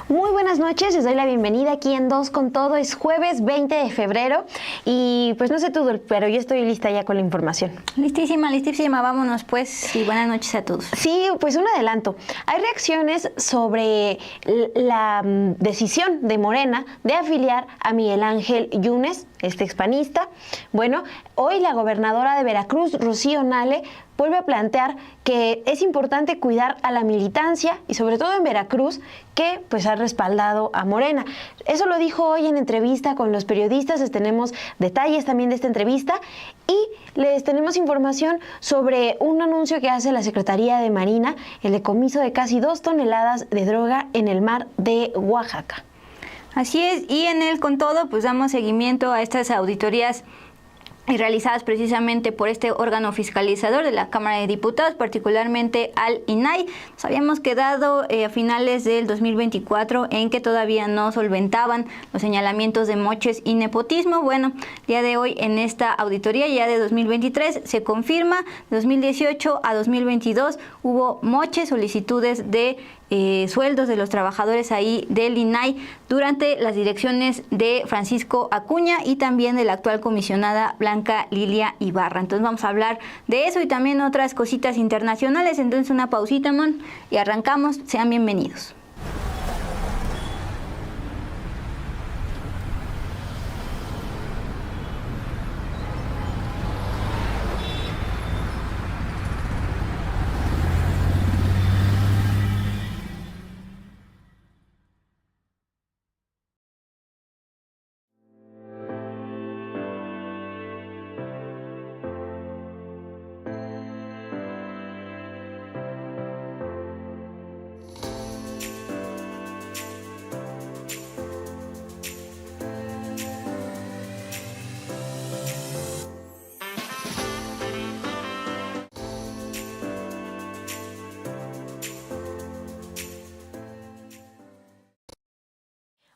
Muy buenas noches, les doy la bienvenida aquí en Dos con Todo. Es jueves 20 de febrero y pues no sé tú, pero yo estoy lista ya con la información. Listísima, listísima. Vámonos pues y buenas noches a todos. Sí, pues un adelanto. Hay reacciones sobre la decisión de Morena de afiliar a Miguel Ángel Yunes, este expanista. Bueno, hoy la gobernadora de Veracruz, Rocío Nale, vuelve a plantear que es importante cuidar a la militancia y sobre todo en Veracruz, que pues ha respaldado a Morena. Eso lo dijo hoy en entrevista con los periodistas. Les tenemos detalles también de esta entrevista y les tenemos información sobre un anuncio que hace la Secretaría de Marina, el decomiso de casi 2 toneladas de droga en el mar de Oaxaca. Así es, y en el Con Todo pues damos seguimiento a estas auditorías y realizadas precisamente por este órgano fiscalizador de la Cámara de Diputados, particularmente al INAI. Nos habíamos quedado a finales del 2024 en que todavía no solventaban los señalamientos de moches y nepotismo. Bueno, día de hoy en esta auditoría ya de 2023 se confirma, de 2018 a 2022 hubo moches, solicitudes de sueldos de los trabajadores ahí del INAI durante las direcciones de Francisco Acuña y también de la actual comisionada Blanca Lilia Ibarra. Entonces vamos a hablar de eso y también otras cositas internacionales. Entonces una pausita, Mon, y arrancamos. Sean bienvenidos.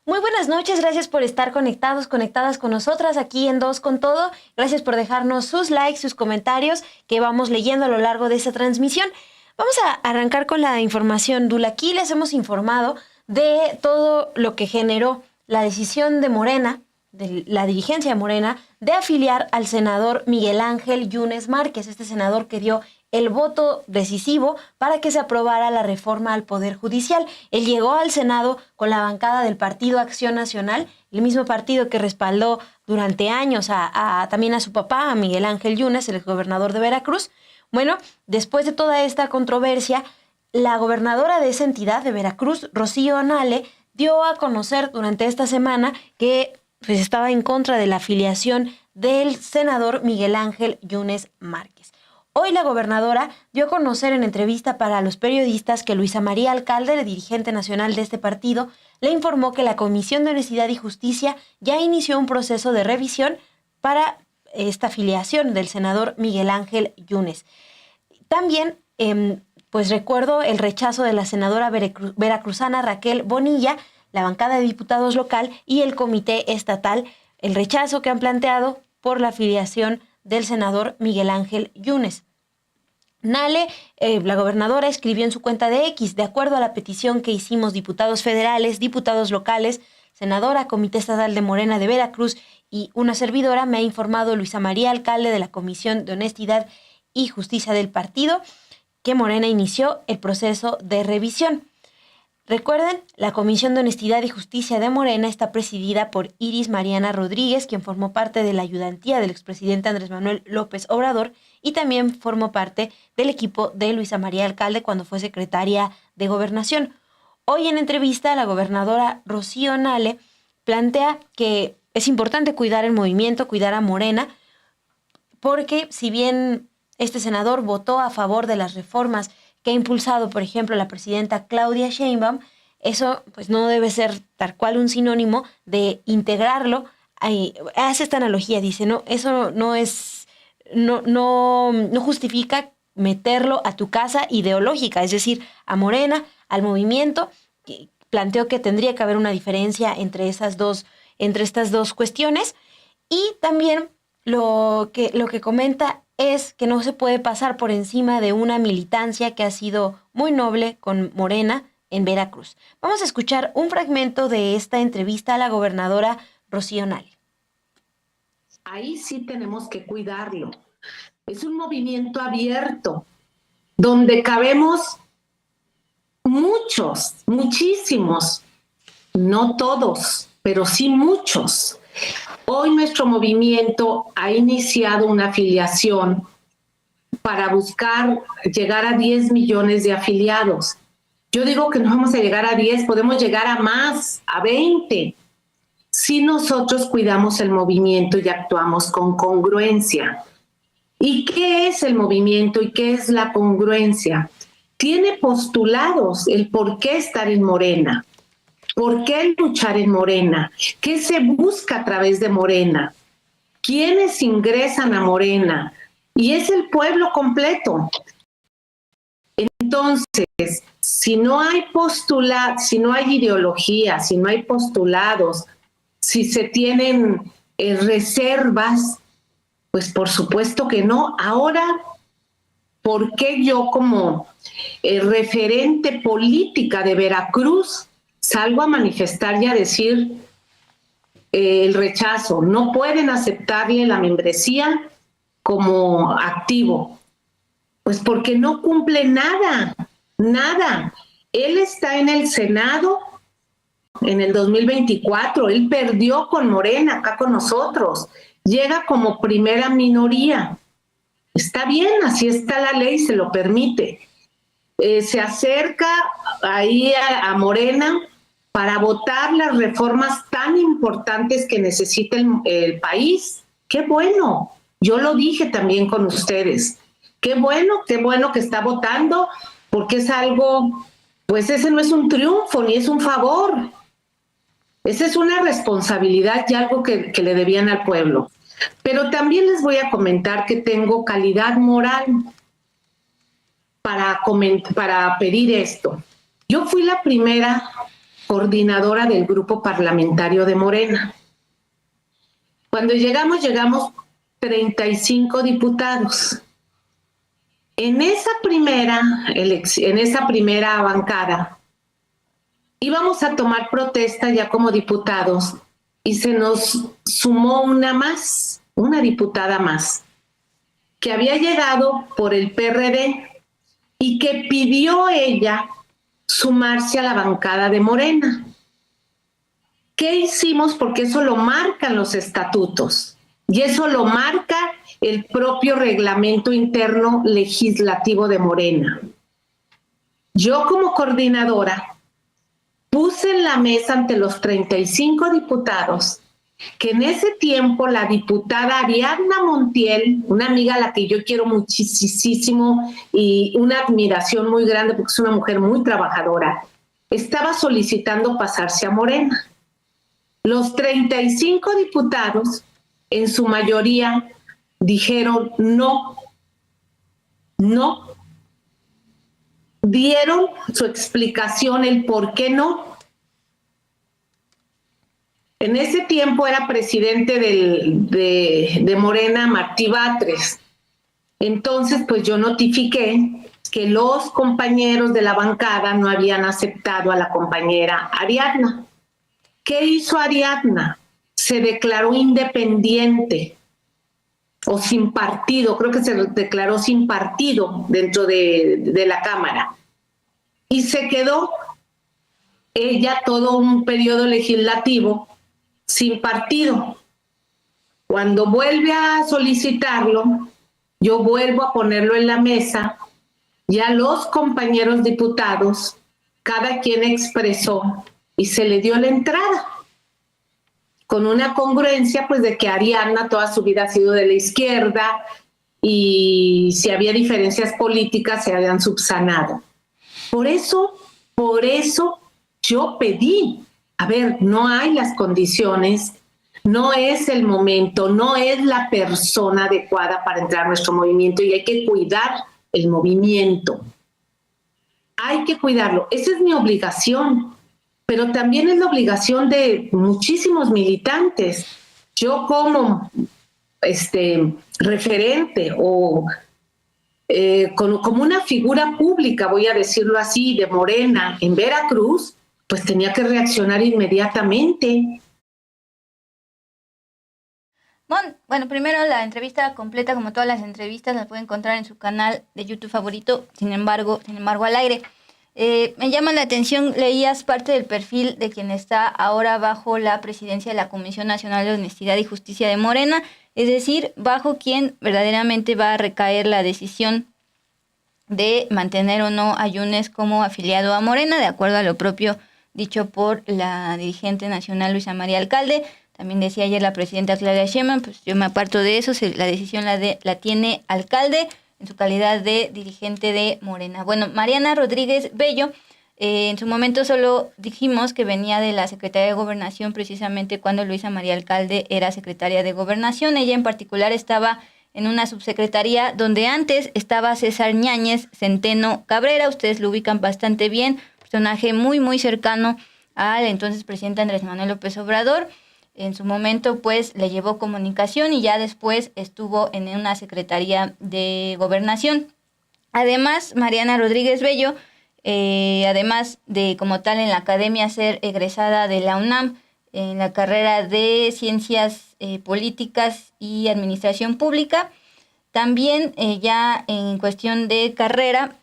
Muy buenas noches, gracias por estar conectadas con nosotras aquí en Dos con Todo. Gracias por dejarnos sus likes, sus comentarios que vamos leyendo a lo largo de esta transmisión. Vamos a arrancar con la información, Dula. Aquí les hemos informado de todo lo que generó la decisión de Morena, de la dirigencia de Morena, de afiliar al senador Miguel Ángel Yunes Márquez, este senador que dio el voto decisivo para que se aprobara la reforma al Poder Judicial. Él llegó al Senado con la bancada del Partido Acción Nacional, el mismo partido que respaldó durante años también a su papá, a Miguel Ángel Yunes, el exgobernador de Veracruz. Bueno, después de toda esta controversia, la gobernadora de esa entidad de Veracruz, Rocío Nale, dio a conocer durante esta semana que pues, estaba en contra de la afiliación del senador Miguel Ángel Yunes Márquez. Hoy la gobernadora dio a conocer en entrevista para los periodistas que Luisa María Alcalde, la dirigente nacional de este partido, le informó que la Comisión de Honestidad y Justicia ya inició un proceso de revisión para esta afiliación del senador Miguel Ángel Yunes. También, pues recuerdo el rechazo de la senadora veracruzana Raquel Bonilla, la bancada de diputados local y el comité estatal, el rechazo que han planteado por la afiliación del senador Miguel Ángel Yunes. Nale, la gobernadora, escribió en su cuenta de X: de acuerdo a la petición que hicimos diputados federales, diputados locales, senadora, comité estatal de Morena de Veracruz y una servidora, me ha informado Luisa María Alcalde de la Comisión de Honestidad y Justicia del partido que Morena inició el proceso de revisión. Recuerden, la Comisión de Honestidad y Justicia de Morena está presidida por Iris Mariana Rodríguez, quien formó parte de la ayudantía del expresidente Andrés Manuel López Obrador y también formó parte del equipo de Luisa María Alcalde cuando fue secretaria de Gobernación. Hoy en entrevista, la gobernadora Rocío Nale plantea que es importante cuidar el movimiento, cuidar a Morena, porque si bien este senador votó a favor de las reformas que ha impulsado, por ejemplo, la presidenta Claudia Sheinbaum, eso pues no debe ser tal cual un sinónimo de integrarlo. Hace esta analogía, dice, no, eso no es, no justifica meterlo a tu casa ideológica, es decir, a Morena, al movimiento. Planteó que tendría que haber una diferencia entre estas dos cuestiones, y también lo que comenta es que no se puede pasar por encima de una militancia que ha sido muy noble con Morena en Veracruz. Vamos a escuchar un fragmento de esta entrevista a la gobernadora Rocío Nale. Ahí sí tenemos que cuidarlo. Es un movimiento abierto, donde cabemos muchos, muchísimos, no todos, pero sí muchos. Hoy nuestro movimiento ha iniciado una afiliación para buscar llegar a 10 millones de afiliados. Yo digo que no vamos a llegar a 10, podemos llegar a más, a 20, si nosotros cuidamos el movimiento y actuamos con congruencia. ¿Y qué es el movimiento y qué es la congruencia? Tiene postulados el por qué estar en Morena, por qué luchar en Morena, qué se busca a través de Morena, quiénes ingresan a Morena, y es el pueblo completo. Entonces, si no hay si no hay ideología, si no hay postulados, si se tienen reservas, pues por supuesto que no. Ahora, ¿por qué yo como referente política de Veracruz salgo a manifestar y a decir el rechazo? No pueden aceptarle la membresía como activo. Pues porque no cumple nada, nada. Él está en el Senado en el 2024, él perdió con Morena acá con nosotros, llega como primera minoría. Está bien, así está la ley, se lo permite. Se acerca ahí a Morena para votar las reformas tan importantes que necesita el país. ¡Qué bueno! Yo lo dije también con ustedes. Qué bueno que está votando, porque es algo, pues ese no es un triunfo ni es un favor. Esa es una responsabilidad y algo que le debían al pueblo. Pero también les voy a comentar que tengo calidad moral para pedir esto. Yo fui la primera coordinadora del grupo parlamentario de Morena. Cuando llegamos 35 diputados. En esa primera bancada íbamos a tomar protesta ya como diputados y se nos sumó una diputada más, que había llegado por el PRD y que pidió ella sumarse a la bancada de Morena. ¿Qué hicimos? Porque eso lo marcan los estatutos y eso lo marca el propio reglamento interno legislativo de Morena. Yo como coordinadora puse en la mesa ante los 35 diputados que en ese tiempo la diputada Ariadna Montiel, una amiga a la que yo quiero muchísimo y una admiración muy grande porque es una mujer muy trabajadora, estaba solicitando pasarse a Morena. Los 35 diputados, en su mayoría, dijeron no. Dieron su explicación, el por qué no. En ese tiempo era presidente de Morena, Martí Batres. Entonces, pues yo notifiqué que los compañeros de la bancada no habían aceptado a la compañera Ariadna. ¿Qué hizo Ariadna? Se declaró independiente o sin partido, creo que se declaró sin partido dentro de la Cámara. Y se quedó ella todo un periodo legislativo sin partido. Cuando vuelve a solicitarlo, yo vuelvo a ponerlo en la mesa, ya los compañeros diputados, cada quien expresó y se le dio la entrada, con una congruencia pues de que Ariadna toda su vida ha sido de la izquierda y si había diferencias políticas se habían subsanado. Por eso yo pedí, a ver, no hay las condiciones, no es el momento, no es la persona adecuada para entrar a nuestro movimiento y hay que cuidar el movimiento. Hay que cuidarlo, esa es mi obligación, pero también es la obligación de muchísimos militantes. Yo como referente o como una figura pública, voy a decirlo así, de Morena en Veracruz, pues tenía que reaccionar inmediatamente. Bueno, primero la entrevista completa, como todas las entrevistas, la pueden encontrar en su canal de YouTube favorito, sin embargo al aire. Me llama la atención, leías parte del perfil de quien está ahora bajo la presidencia de la Comisión Nacional de Honestidad y Justicia de Morena, es decir, bajo quien verdaderamente va a recaer la decisión de mantener o no a Yunes como afiliado a Morena, de acuerdo a lo propio dicho por la dirigente nacional Luisa María Alcalde. También decía ayer la presidenta Claudia Sheinbaum, pues yo me aparto de eso, la decisión la tiene Alcalde en su calidad de dirigente de Morena. Bueno, Mariana Rodríguez Bello, en su momento solo dijimos que venía de la Secretaría de Gobernación precisamente cuando Luisa María Alcalde era secretaria de Gobernación. Ella en particular estaba en una subsecretaría donde antes estaba César Ñáñez Centeno Cabrera, ustedes lo ubican bastante bien, personaje muy cercano al entonces presidente Andrés Manuel López Obrador. En su momento, pues, le llevó comunicación y ya después estuvo en una secretaría de Gobernación. Además, Mariana Rodríguez Bello, además de como tal en la academia ser egresada de la UNAM, en la carrera de Ciencias Políticas y Administración Pública, también ya en cuestión de carrera,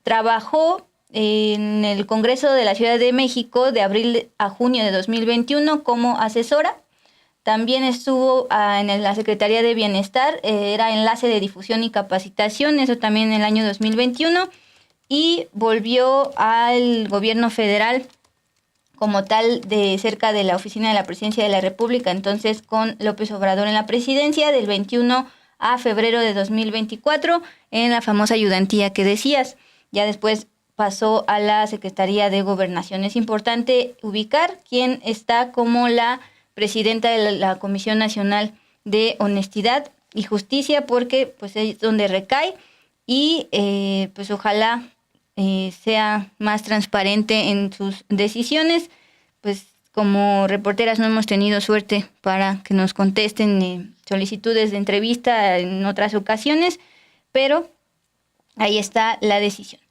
trabajó en el Congreso de la Ciudad de México de abril a junio de 2021 como asesora. También estuvo en la Secretaría de Bienestar, era enlace de difusión y capacitación, eso también en el año 2021, y volvió al gobierno federal como tal de cerca de la oficina de la Presidencia de la República, entonces con López Obrador en la presidencia del 21 a febrero de 2024 en la famosa ayudantía que decías. Ya después pasó a la Secretaría de Gobernación. Es importante ubicar quién está como la presidenta de la Comisión Nacional de Honestidad y Justicia, porque pues es donde recae y pues ojalá sea más transparente en sus decisiones. Pues como reporteras no hemos tenido suerte para que nos contesten solicitudes de entrevista en otras ocasiones, pero ahí está la decisión.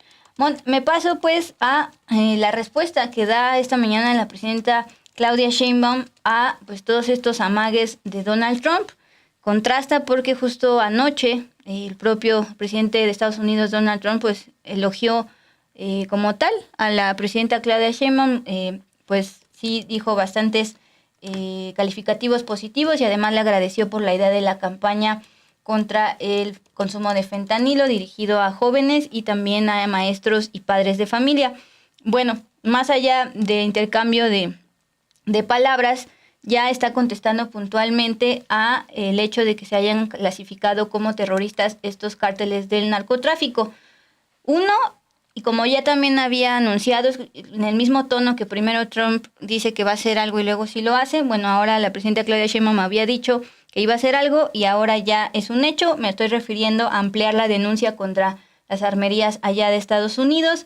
Me paso pues a la respuesta que da esta mañana la presidenta Claudia Sheinbaum a pues todos estos amagues de Donald Trump. Contrasta porque justo anoche el propio presidente de Estados Unidos, Donald Trump, pues elogió como tal a la presidenta Claudia Sheinbaum, pues sí dijo bastantes calificativos positivos y además le agradeció por la idea de la campaña contra el consumo de fentanilo dirigido a jóvenes y también a maestros y padres de familia. Bueno, más allá de intercambio de palabras, ya está contestando puntualmente a el hecho de que se hayan clasificado como terroristas estos cárteles del narcotráfico. Uno, y como ya también había anunciado, en el mismo tono que primero Trump dice que va a hacer algo y luego sí lo hace, bueno, ahora la presidenta Claudia Sheinbaum había dicho que iba a hacer algo y ahora ya es un hecho. Me estoy refiriendo a ampliar la denuncia contra las armerías allá de Estados Unidos.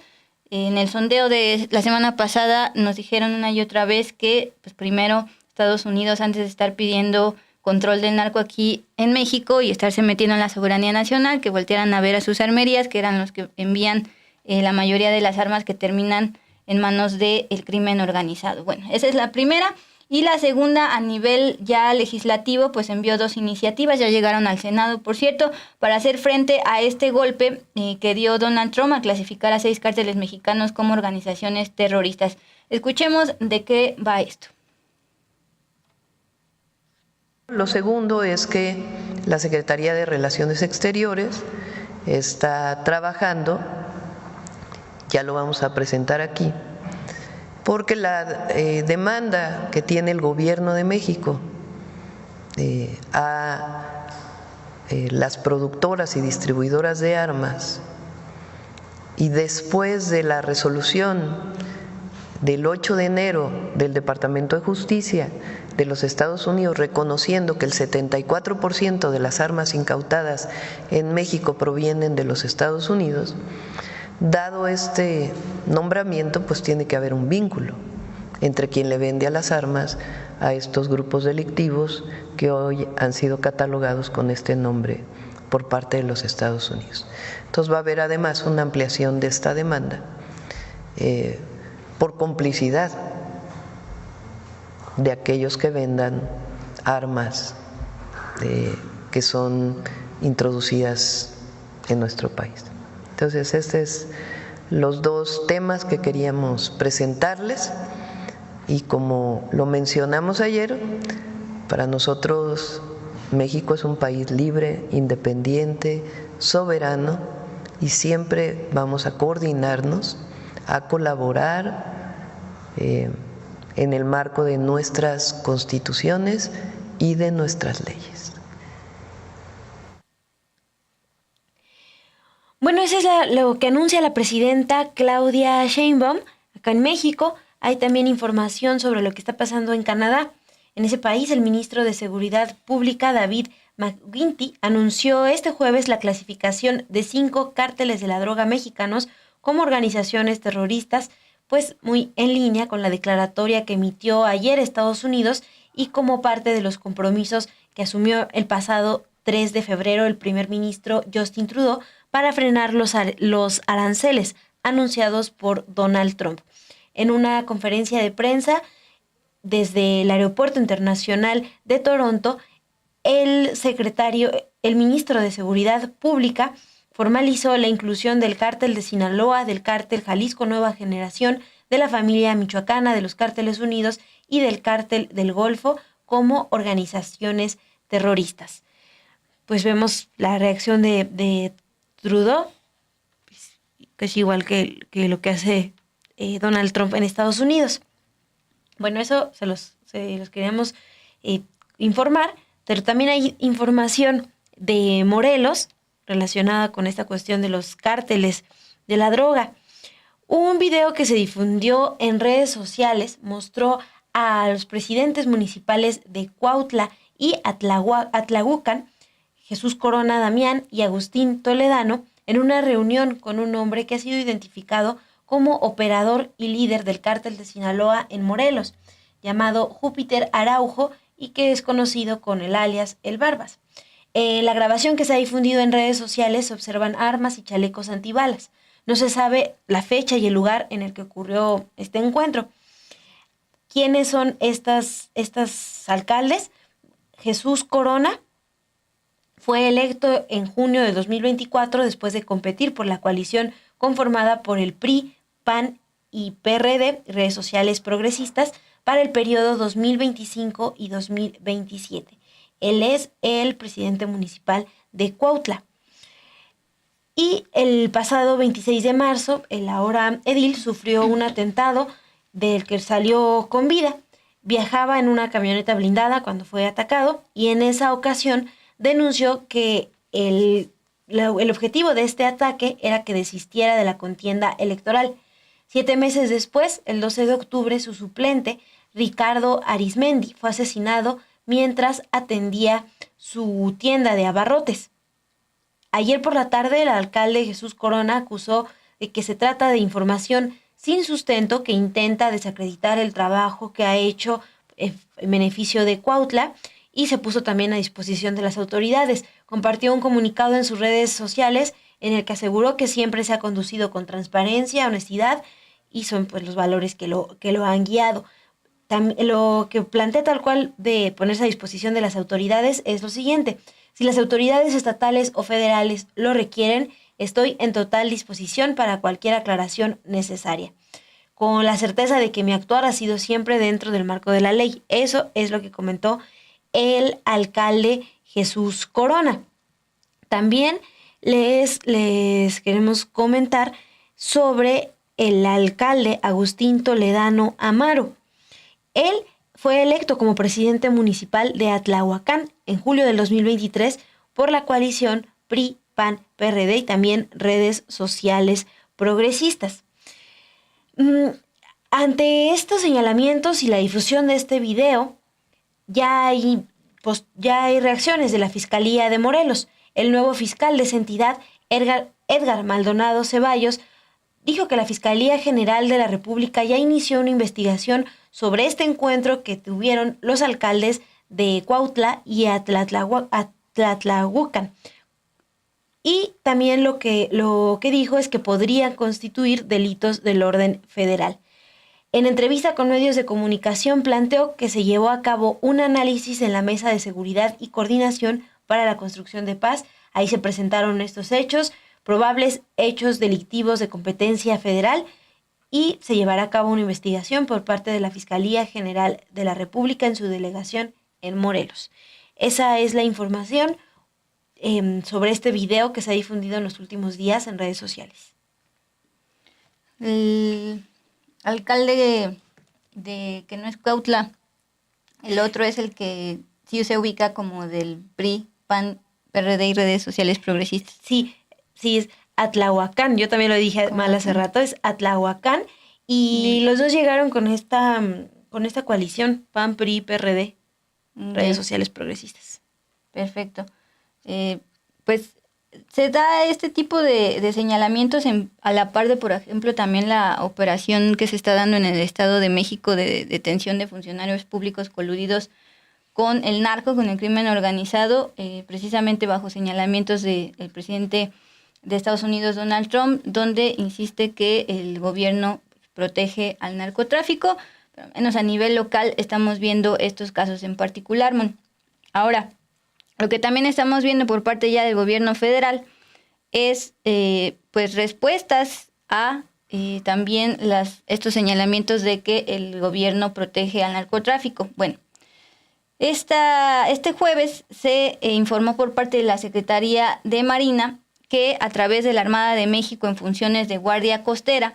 En el sondeo de la semana pasada nos dijeron una y otra vez que pues primero Estados Unidos, antes de estar pidiendo control del narco aquí en México y estarse metiendo en la soberanía nacional, que voltearan a ver a sus armerías, que eran los que envían la mayoría de las armas que terminan en manos del crimen organizado. Bueno, esa es la primera. Y la segunda, a nivel ya legislativo, pues envió 2 iniciativas, ya llegaron al Senado, por cierto, para hacer frente a este golpe que dio Donald Trump a clasificar a 6 cárteles mexicanos como organizaciones terroristas. Escuchemos de qué va esto. Lo segundo es que la Secretaría de Relaciones Exteriores está trabajando, ya lo vamos a presentar aquí, porque la demanda que tiene el gobierno de México a las productoras y distribuidoras de armas y después de la resolución del 8 de enero del Departamento de Justicia de los Estados Unidos reconociendo que el 74% de las armas incautadas en México provienen de los Estados Unidos, dado este nombramiento, pues tiene que haber un vínculo entre quien le vende a las armas a estos grupos delictivos que hoy han sido catalogados con este nombre por parte de los Estados Unidos. Entonces va a haber además una ampliación de esta demanda por complicidad de aquellos que vendan armas que son introducidas en nuestro país. Entonces, estos es los dos temas que queríamos presentarles, y como lo mencionamos ayer, para nosotros México es un país libre, independiente, soberano, y siempre vamos a coordinarnos, a colaborar en el marco de nuestras constituciones y de nuestras leyes. Bueno, eso es lo que anuncia la presidenta Claudia Sheinbaum acá en México. Hay también información sobre lo que está pasando en Canadá. En ese país, el ministro de Seguridad Pública, David McGuinty, anunció este jueves la clasificación de 5 cárteles de la droga mexicanos como organizaciones terroristas, pues muy en línea con la declaratoria que emitió ayer Estados Unidos y como parte de los compromisos que asumió el pasado 3 de febrero el primer ministro Justin Trudeau para frenar los aranceles anunciados por Donald Trump. En una conferencia de prensa desde el Aeropuerto Internacional de Toronto, el ministro de Seguridad Pública formalizó la inclusión del cártel de Sinaloa, del cártel Jalisco Nueva Generación, de la familia michoacana, de los cárteles unidos y del cártel del Golfo como organizaciones terroristas. Pues vemos la reacción de Trudeau, que es igual que lo que hace Donald Trump en Estados Unidos. Bueno, eso se los queríamos informar, pero también hay información de Morelos relacionada con esta cuestión de los cárteles de la droga. Un video que se difundió en redes sociales mostró a los presidentes municipales de Cuautla y Atlahuacan, Jesús Corona Damián y Agustín Toledano, en una reunión con un hombre que ha sido identificado como operador y líder del cártel de Sinaloa en Morelos, llamado Júpiter Araujo, y que es conocido con el alias El Barbas. En la grabación que se ha difundido en redes sociales se observan armas y chalecos antibalas. No se sabe la fecha y el lugar en el que ocurrió este encuentro. ¿Quiénes son estas alcaldes? Jesús Corona fue electo en junio de 2024 después de competir por la coalición conformada por el PRI, PAN y PRD, redes sociales progresistas, para el periodo 2025 y 2027. Él es el presidente municipal de Cuautla. Y el pasado 26 de marzo, el ahora edil sufrió un atentado del que salió con vida. Viajaba en una camioneta blindada cuando fue atacado y en esa ocasión denunció que el objetivo de este ataque era que desistiera de la contienda electoral. 7 meses después, el 12 de octubre, su suplente, Ricardo Arismendi, fue asesinado mientras atendía su tienda de abarrotes. Ayer por la tarde, el alcalde Jesús Corona acusó de que se trata de información sin sustento que intenta desacreditar el trabajo que ha hecho en beneficio de Cuautla y se puso también a disposición de las autoridades. Compartió un comunicado en sus redes sociales en el que aseguró que siempre se ha conducido con transparencia, honestidad y son pues los valores que lo han guiado. Lo que plantea tal cual de ponerse a disposición de las autoridades es lo siguiente: si las autoridades estatales o federales lo requieren, estoy en total disposición para cualquier aclaración necesaria, con la certeza de que mi actuar ha sido siempre dentro del marco de la ley. Eso es lo que comentó el alcalde Jesús Corona. También les queremos comentar sobre el alcalde Agustín Toledano Amaro. Él fue electo como presidente municipal de Atlahuacán en julio del 2023 por la coalición PRI, PAN, PRD y también redes sociales progresistas. Ante estos señalamientos y la difusión de este video, ya hay reacciones de la Fiscalía de Morelos. El nuevo fiscal de esa entidad, Edgar Maldonado Ceballos, dijo que la Fiscalía General de la República ya inició una investigación sobre este encuentro que tuvieron los alcaldes de Cuautla y Atlahuacan. Y también lo que dijo es que podrían constituir delitos del orden federal. En entrevista con medios de comunicación planteó que se llevó a cabo un análisis en la Mesa de Seguridad y Coordinación para la Construcción de Paz. Ahí se presentaron estos hechos, probables hechos delictivos de competencia federal, y se llevará a cabo una investigación por parte de la Fiscalía General de la República en su delegación en Morelos. Esa es la información sobre este video que se ha difundido en los últimos días en redes sociales. El alcalde de que no es Cuautla, el otro es el que sí se ubica como del PRI, PAN, PRD y redes sociales progresistas. Sí, es Atlahuacán. Yo también lo dije mal hace rato, es Atlahuacán. Y los dos llegaron con esta coalición, PAN, PRI, PRD, redes sociales progresistas. Perfecto. Pues se da este tipo de señalamientos a la par de, por ejemplo, también la operación que se está dando en el Estado de México de detención de funcionarios públicos coludidos con el narco, con el crimen organizado, precisamente bajo señalamientos del presidente de Estados Unidos, Donald Trump, donde insiste que el gobierno protege al narcotráfico, pero al menos a nivel local estamos viendo estos casos en particular. Ahora, lo que también estamos viendo por parte ya del gobierno federal es pues respuestas a también estos señalamientos de que el gobierno protege al narcotráfico. Bueno, este jueves se informó por parte de la Secretaría de Marina que a través de la Armada de México en funciones de guardia costera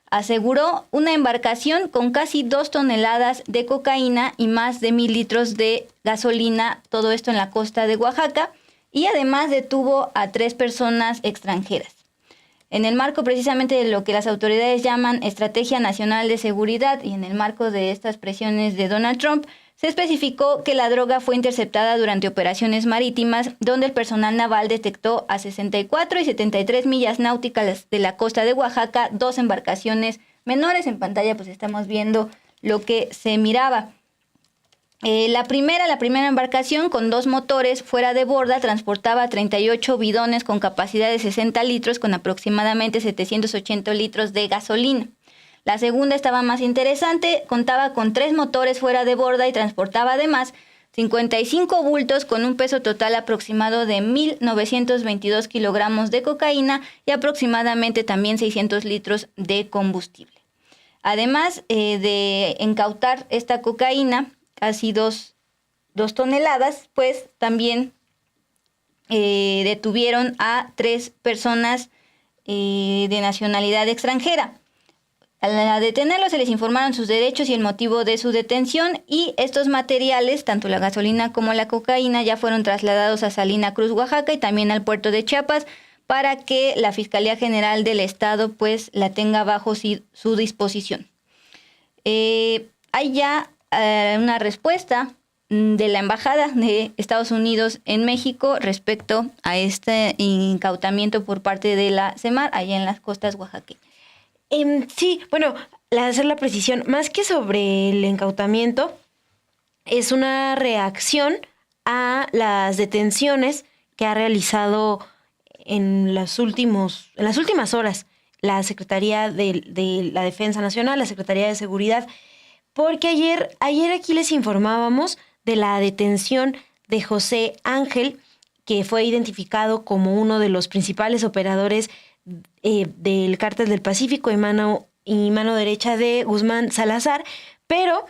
aseguró una embarcación con casi 2 toneladas de cocaína y más de 1,000 litros de gasolina, todo esto en la costa de Oaxaca, y además detuvo a 3 personas extranjeras. En el marco precisamente de lo que las autoridades llaman Estrategia Nacional de Seguridad y en el marco de estas presiones de Donald Trump, se especificó que la droga fue interceptada durante operaciones marítimas donde el personal naval detectó a 64 y 73 millas náuticas de la costa de Oaxaca 2 embarcaciones menores. En pantalla pues estamos viendo lo que se miraba. La primera embarcación con 2 motores fuera de borda transportaba 38 bidones con capacidad de 60 litros con aproximadamente 780 litros de gasolina. La segunda estaba más interesante, contaba con 3 motores fuera de borda y transportaba además 55 bultos con un peso total aproximado de 1,922 kilogramos de cocaína y aproximadamente también 600 litros de combustible. Además de incautar esta cocaína, casi 2 toneladas, pues también detuvieron a 3 personas de nacionalidad extranjera. Al detenerlos se les informaron sus derechos y el motivo de su detención y estos materiales, tanto la gasolina como la cocaína, ya fueron trasladados a Salina Cruz, Oaxaca y también al puerto de Chiapas para que la Fiscalía General del Estado pues la tenga bajo su disposición. Hay ya una respuesta de la Embajada de Estados Unidos en México respecto a este incautamiento por parte de la CEMAR allá en las costas oaxaqueñas. Sí, bueno, hacer la precisión, más que sobre el incautamiento, es una reacción a las detenciones que ha realizado en las últimas horas la Secretaría de la Defensa Nacional, la Secretaría de Seguridad, porque ayer aquí les informábamos de la detención de José Ángel, que fue identificado como uno de los principales operadores del Cártel del Pacífico y mano derecha de Guzmán Salazar, pero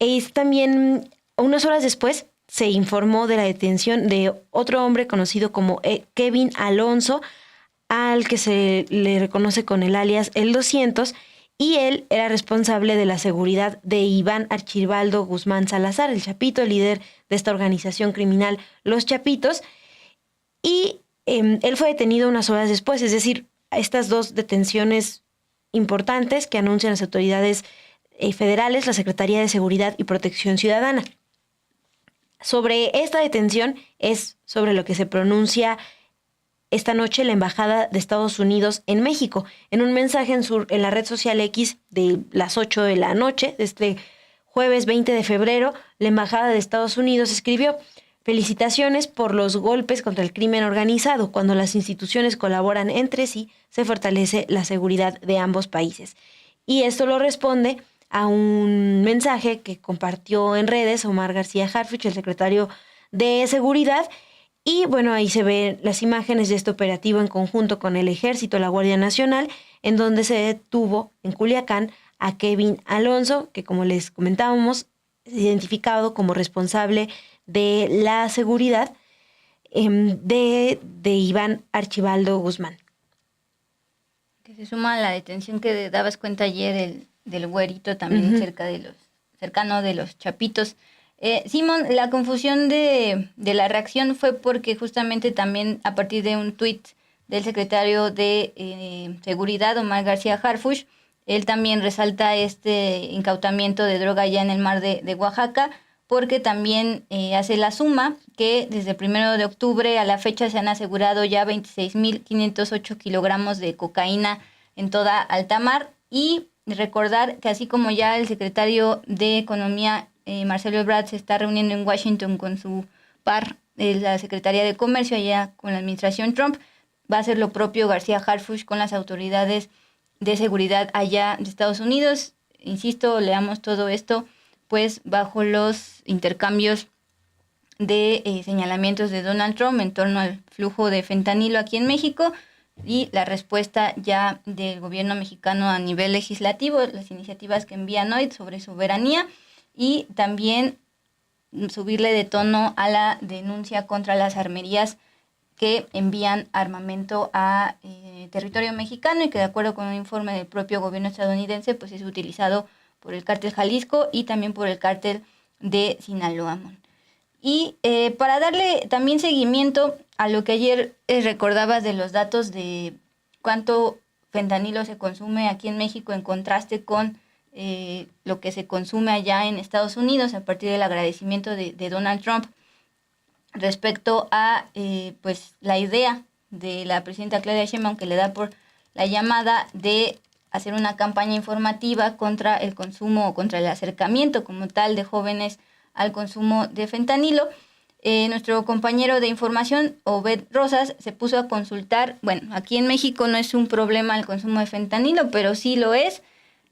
es también unas horas después se informó de la detención de otro hombre conocido como Kevin Alonso, al que se le reconoce con el alias El 200, y él era responsable de la seguridad de Iván Archibaldo Guzmán Salazar, el Chapito, líder de esta organización criminal Los Chapitos, y él fue detenido unas horas después, es decir, estas 2 detenciones importantes que anuncian las autoridades federales, la Secretaría de Seguridad y Protección Ciudadana. Sobre esta detención es sobre lo que se pronuncia esta noche la Embajada de Estados Unidos en México. En un mensaje en la red social X de las 8 de la noche, de este jueves 20 de febrero, la Embajada de Estados Unidos escribió: Felicitaciones por los golpes contra el crimen organizado. Cuando las instituciones colaboran entre sí, se fortalece la seguridad de ambos países. Y esto lo responde a un mensaje que compartió en redes Omar García Harfuch, el secretario de Seguridad. Y bueno, ahí se ven las imágenes de este operativo en conjunto con el Ejército, la Guardia Nacional, en donde se detuvo en Culiacán a Kevin Alonso, que como les comentábamos, es identificado como responsable de la seguridad de Iván Archibaldo Guzmán. Que se suma a la detención que dabas cuenta ayer del güerito, también cercano de los Chapitos. Simón, la confusión de la reacción fue porque justamente también a partir de un tuit del secretario de Seguridad, Omar García Harfuch, él también resalta este incautamiento de droga ya en el mar de Oaxaca, porque también hace la suma que desde el 1 de octubre a la fecha se han asegurado ya 26.508 kilogramos de cocaína en toda alta mar. Y recordar que así como ya el secretario de Economía, Marcelo Ebrard, se está reuniendo en Washington con su par, la Secretaría de Comercio, allá con la administración Trump, va a hacer lo propio García Harfuch con las autoridades de seguridad allá de Estados Unidos. Insisto, leamos todo esto pues bajo los intercambios de señalamientos de Donald Trump en torno al flujo de fentanilo aquí en México y la respuesta ya del gobierno mexicano a nivel legislativo, las iniciativas que envían hoy sobre soberanía y también subirle de tono a la denuncia contra las armerías que envían armamento a territorio mexicano y que de acuerdo con un informe del propio gobierno estadounidense pues es utilizado por el cártel Jalisco y también por el cártel de Sinaloa. Y para darle también seguimiento a lo que ayer recordabas de los datos de cuánto fentanilo se consume aquí en México en contraste con lo que se consume allá en Estados Unidos a partir del agradecimiento de Donald Trump respecto a pues la idea de la presidenta Claudia Sheinbaum que le da por la llamada de hacer una campaña informativa contra el consumo o contra el acercamiento como tal de jóvenes al consumo de fentanilo. Nuestro compañero de información, Obed Rosas, se puso a consultar, bueno, aquí en México no es un problema el consumo de fentanilo, pero sí lo es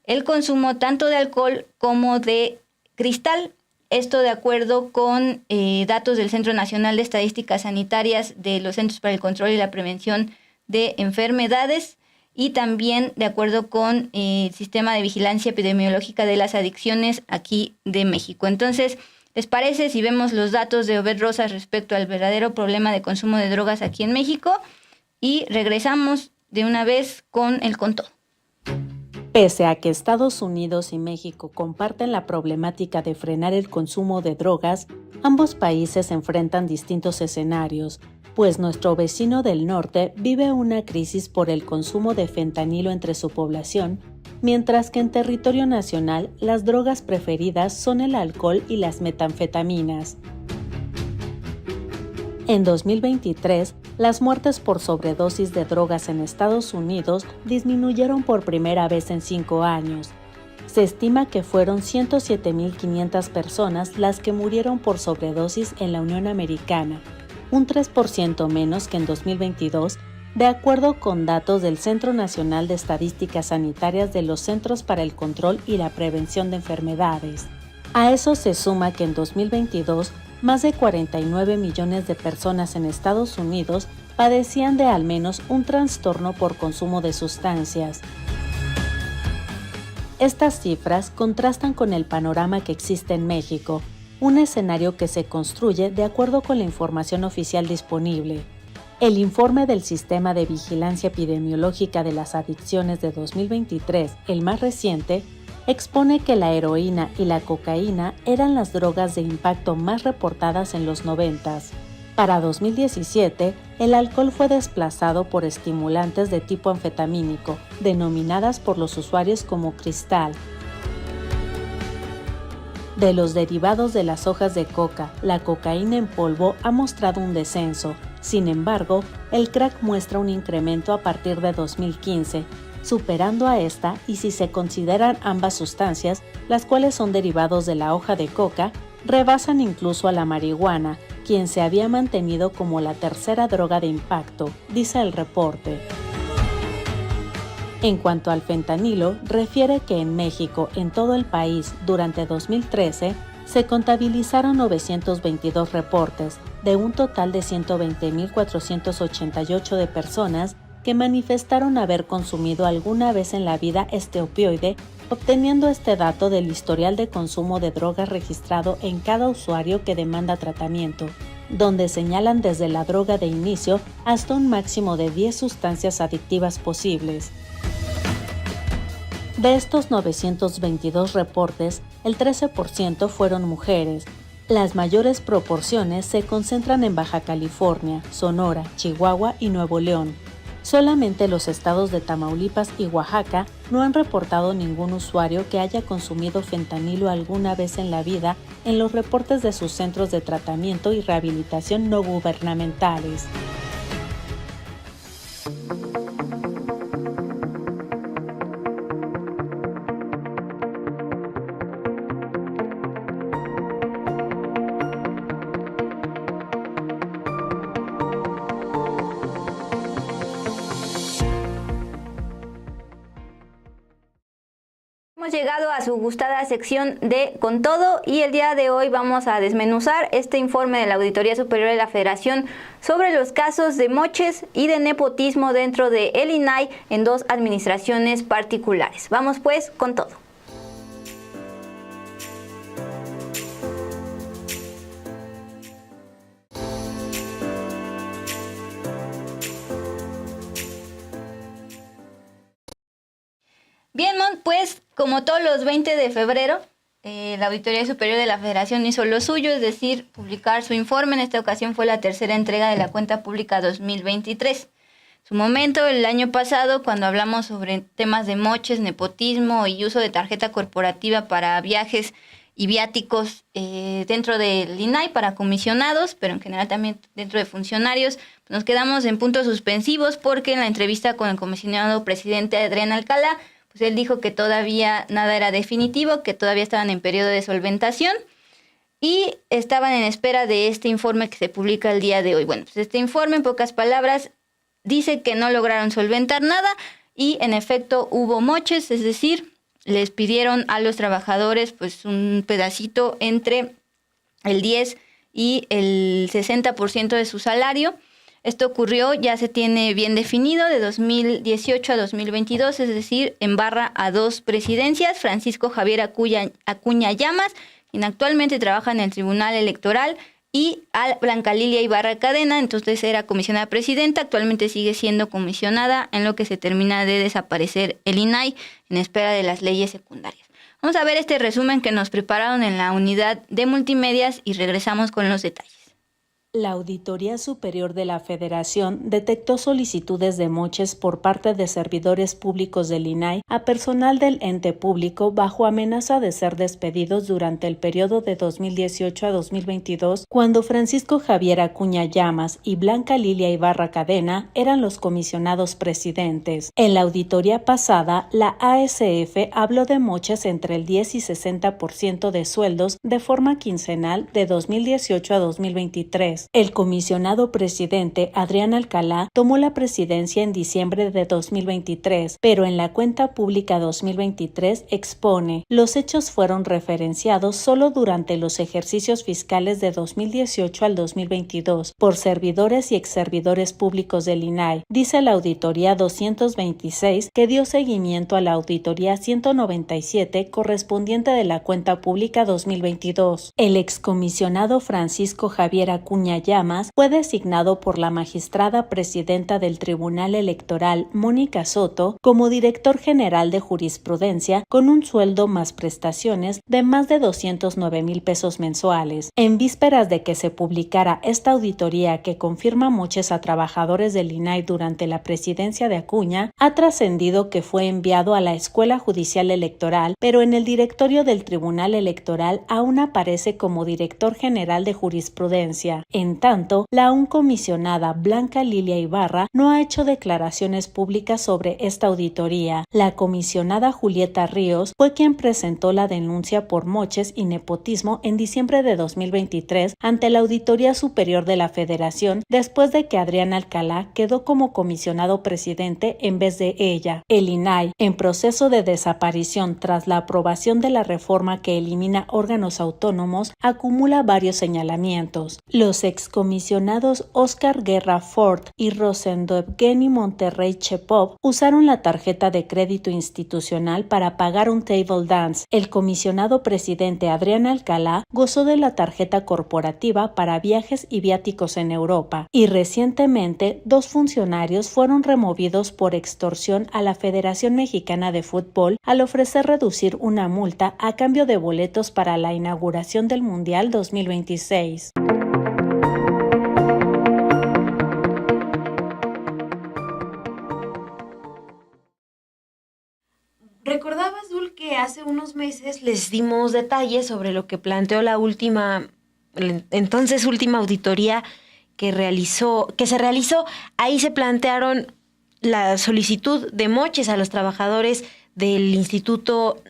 el consumo tanto de alcohol como de cristal. Esto de acuerdo con datos del Centro Nacional de Estadísticas Sanitarias de los Centros para el Control y la Prevención de Enfermedades y también de acuerdo con el Sistema de Vigilancia Epidemiológica de las Adicciones aquí de México. Entonces, ¿les parece si vemos los datos de Obed Rosas respecto al verdadero problema de consumo de drogas aquí en México? Y regresamos de una vez con el Con Todo. Pese a que Estados Unidos y México comparten la problemática de frenar el consumo de drogas, ambos países enfrentan distintos escenarios, pues nuestro vecino del norte vive una crisis por el consumo de fentanilo entre su población, mientras que en territorio nacional las drogas preferidas son el alcohol y las metanfetaminas. En 2023, las muertes por sobredosis de drogas en Estados Unidos disminuyeron por primera vez en 5 años. Se estima que fueron 107.500 personas las que murieron por sobredosis en la Unión Americana, un 3% menos que en 2022, de acuerdo con datos del Centro Nacional de Estadísticas Sanitarias de los Centros para el Control y la Prevención de Enfermedades. A eso se suma que en 2022, más de 49 millones de personas en Estados Unidos padecían de al menos un trastorno por consumo de sustancias. Estas cifras contrastan con el panorama que existe en México, un escenario que se construye de acuerdo con la información oficial disponible. El informe del Sistema de Vigilancia Epidemiológica de las Adicciones de 2023, el más reciente, expone que la heroína y la cocaína eran las drogas de impacto más reportadas en los 90s. Para 2017, el alcohol fue desplazado por estimulantes de tipo anfetamínico, denominadas por los usuarios como cristal. De los derivados de las hojas de coca, la cocaína en polvo ha mostrado un descenso. Sin embargo, el crack muestra un incremento a partir de 2015, superando a esta y si se consideran ambas sustancias, las cuales son derivados de la hoja de coca, rebasan incluso a la marihuana, quien se había mantenido como la tercera droga de impacto, dice el reporte. En cuanto al fentanilo, refiere que en México, en todo el país, durante 2013, se contabilizaron 922 reportes, de un total de 120.488 de personas que manifestaron haber consumido alguna vez en la vida este opioide, obteniendo este dato del historial de consumo de drogas registrado en cada usuario que demanda tratamiento, donde señalan desde la droga de inicio hasta un máximo de 10 sustancias adictivas posibles. De estos 922 reportes, el 13% fueron mujeres. Las mayores proporciones se concentran en Baja California, Sonora, Chihuahua y Nuevo León. Solamente los estados de Tamaulipas y Oaxaca no han reportado ningún usuario que haya consumido fentanilo alguna vez en la vida en los reportes de sus centros de tratamiento y rehabilitación no gubernamentales. Hemos llegado a su gustada sección de Con Todo y el día de hoy vamos a desmenuzar este informe de la Auditoría Superior de la Federación sobre los casos de moches y de nepotismo dentro de el INAI en dos administraciones particulares. Vamos pues con todo. Bien, pues como todos los 20 de febrero, la Auditoría Superior de la Federación hizo lo suyo, es decir, publicar su informe. En esta ocasión fue la tercera entrega de la Cuenta Pública 2023. En su momento, el año pasado, cuando hablamos sobre temas de moches, nepotismo y uso de tarjeta corporativa para viajes y viáticos dentro del INAI para comisionados, pero en general también dentro de funcionarios, nos quedamos en puntos suspensivos porque en la entrevista con el comisionado presidente Adrián Alcalá, pues él dijo que todavía nada era definitivo, que todavía estaban en periodo de solventación y estaban en espera de este informe que se publica el día de hoy. Bueno, pues este informe, en pocas palabras, dice que no lograron solventar nada y en efecto hubo moches, es decir, les pidieron a los trabajadores pues un pedacito entre el 10 y el 60% de su salario. Esto ocurrió, ya se tiene bien definido, de 2018 a 2022, es decir, en barra a dos presidencias, Francisco Javier Acuña Llamas, quien actualmente trabaja en el Tribunal Electoral, y a Blanca Lilia Ibarra Cadena, entonces era comisionada presidenta, actualmente sigue siendo comisionada en lo que se termina de desaparecer el INAI en espera de las leyes secundarias. Vamos a ver este resumen que nos prepararon en la unidad de multimedias y regresamos con los detalles. La Auditoría Superior de la Federación detectó solicitudes de moches por parte de servidores públicos del INAI a personal del ente público bajo amenaza de ser despedidos durante el periodo de 2018 a 2022, cuando Francisco Javier Acuña Llamas y Blanca Lilia Ibarra Cadena eran los comisionados presidentes. En la auditoría pasada, la ASF habló de moches entre el 10 y 60% de sueldos de forma quincenal de 2018 a 2023. El comisionado presidente Adrián Alcalá tomó la presidencia en diciembre de 2023, pero en la Cuenta Pública 2023 expone: los hechos fueron referenciados solo durante los ejercicios fiscales de 2018 al 2022 por servidores y exservidores públicos del INAI, dice la Auditoría 226, que dio seguimiento a la Auditoría 197 correspondiente de la Cuenta Pública 2022. El excomisionado Francisco Javier Acuña Llamas fue designado por la magistrada presidenta del Tribunal Electoral, Mónica Soto, como director general de jurisprudencia con un sueldo más prestaciones de más de 209,000 pesos mensuales. En vísperas de que se publicara esta auditoría que confirma moches a trabajadores del INAI durante la presidencia de Acuña, ha trascendido que fue enviado a la Escuela Judicial Electoral, pero en el directorio del Tribunal Electoral aún aparece como director general de jurisprudencia. En tanto, la aún comisionada Blanca Lilia Ibarra no ha hecho declaraciones públicas sobre esta auditoría. La comisionada Julieta Ríos fue quien presentó la denuncia por moches y nepotismo en diciembre de 2023 ante la Auditoría Superior de la Federación, después de que Adrián Alcalá quedó como comisionado presidente en vez de ella. El INAI, en proceso de desaparición tras la aprobación de la reforma que elimina órganos autónomos, acumula varios señalamientos. Los excomisionados Oscar Guerra Ford y Rosendo Evgeny Monterrey Chepov usaron la tarjeta de crédito institucional para pagar un table dance. El comisionado presidente Adrián Alcalá gozó de la tarjeta corporativa para viajes y viáticos en Europa. Y recientemente, 2 funcionarios fueron removidos por extorsión a la Federación Mexicana de Fútbol al ofrecer reducir una multa a cambio de boletos para la inauguración del Mundial 2026. ¿Recordabas, Dul, que hace unos meses les dimos detalles sobre lo que planteó la entonces última auditoría que se realizó? Ahí se plantearon la solicitud de moches a los trabajadores del Instituto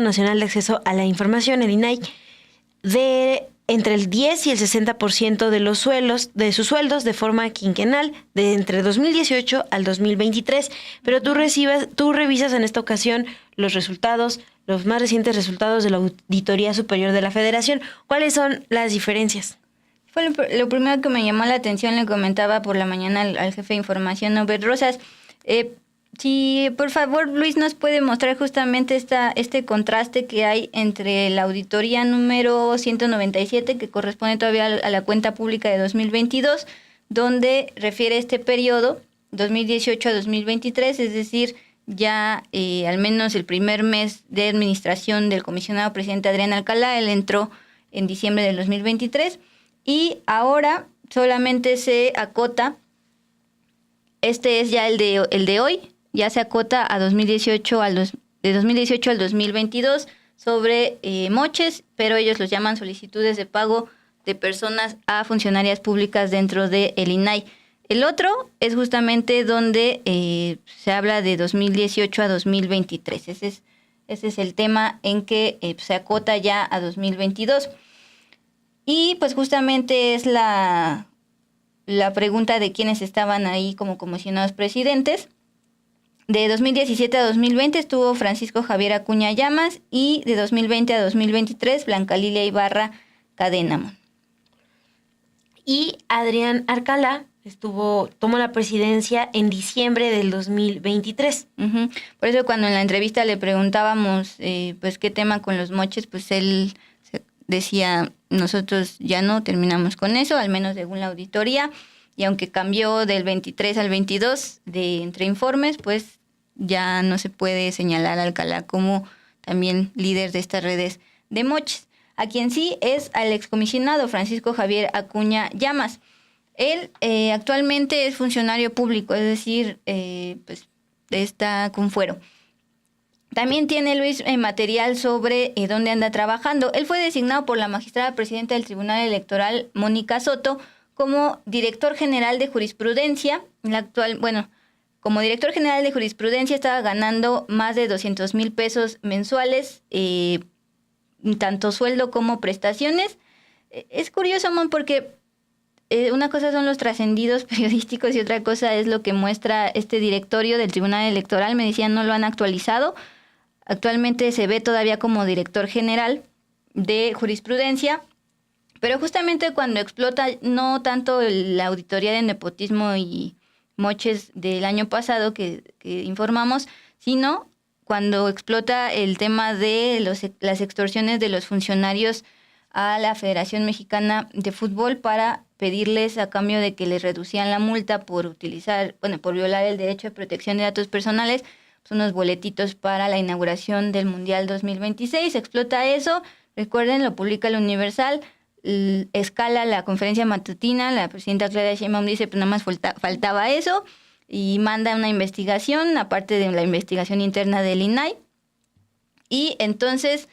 Nacional de Acceso a la Información, el INAI, de entre el 10 y el 60% de sus sueldos de forma quinquenal de entre 2018 al 2023. Pero tú revisas en esta ocasión los más recientes resultados de la Auditoría Superior de la Federación. ¿Cuáles son las diferencias? Fue lo primero que me llamó la atención, le comentaba por la mañana al jefe de información, Obed Rosas. Si por favor Luis nos puede mostrar justamente este contraste que hay entre la auditoría número 197, que corresponde todavía a la cuenta pública de 2022, donde refiere este periodo 2018 a 2023, es decir, ya al menos el primer mes de administración del comisionado presidente Adrián Alcalá. Él entró en diciembre del 2023 y ahora solamente se acota, este es ya el de hoy, ya se acota a 2018 de 2018 al 2022 sobre moches, pero ellos los llaman solicitudes de pago de personas a funcionarias públicas dentro del INAI. El otro es justamente donde se habla de 2018 a 2023. Ese es el tema en que se acota ya a 2022. Y pues justamente es la pregunta de quiénes estaban ahí como comisionados presidentes. De 2017 a 2020 estuvo Francisco Javier Acuña Llamas y de 2020 a 2023 Blanca Lilia Ibarra Cadénamo. Y Adrián Alcalá tomó la presidencia en diciembre del 2023. Uh-huh. Por eso cuando en la entrevista le preguntábamos pues qué tema con los moches, pues él decía, nosotros ya no terminamos con eso, al menos según la auditoría, y aunque cambió del 23 al 22 entre informes, pues ya no se puede señalar a Alcalá como también líder de estas redes de moches. A quien sí es al excomisionado Francisco Javier Acuña Llamas. Él actualmente es funcionario público, es decir, pues está con fuero. También tiene Luis material sobre dónde anda trabajando. Él fue designado por la magistrada presidenta del Tribunal Electoral, Mónica Soto, como director general de jurisprudencia. Como director general de jurisprudencia estaba ganando más de 200,000 pesos mensuales, tanto sueldo como prestaciones. Es curioso, Mon, porque una cosa son los trascendidos periodísticos y otra cosa es lo que muestra este directorio del Tribunal Electoral. Me decían, no lo han actualizado. Actualmente se ve todavía como director general de jurisprudencia, pero justamente cuando explota no tanto la auditoría de nepotismo y moches del año pasado que informamos, sino cuando explota el tema de las extorsiones de los funcionarios a la Federación Mexicana de Fútbol para pedirles a cambio de que les reducían la multa por violar el derecho de protección de datos personales, pues unos boletitos para la inauguración del Mundial 2026. Explota eso, recuerden, lo publica el Universal, escala la conferencia matutina, la presidenta Claudia Sheinbaum dice, pues nada más faltaba eso, y manda una investigación, aparte de la investigación interna del INAI, y entonces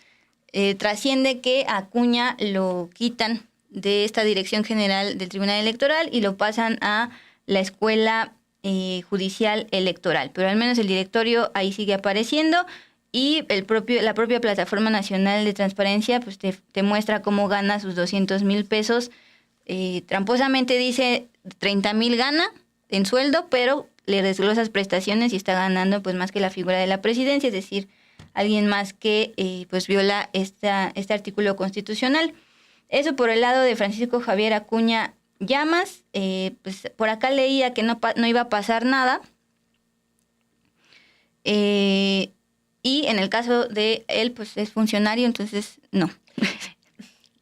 trasciende que a Acuña lo quitan de esta Dirección General del Tribunal Electoral y lo pasan a la Escuela Judicial Electoral. Pero al menos el directorio ahí sigue apareciendo y la propia Plataforma Nacional de Transparencia pues te muestra cómo gana sus 200,000 pesos. Tramposamente dice 30,000 gana en sueldo, pero le desglosas prestaciones y está ganando pues más que la figura de la presidencia, es decir, alguien más que pues viola este artículo constitucional. Eso por el lado de Francisco Javier Acuña Llamas. Pues por acá leía que no iba a pasar nada. Y en el caso de él, pues es funcionario, entonces no.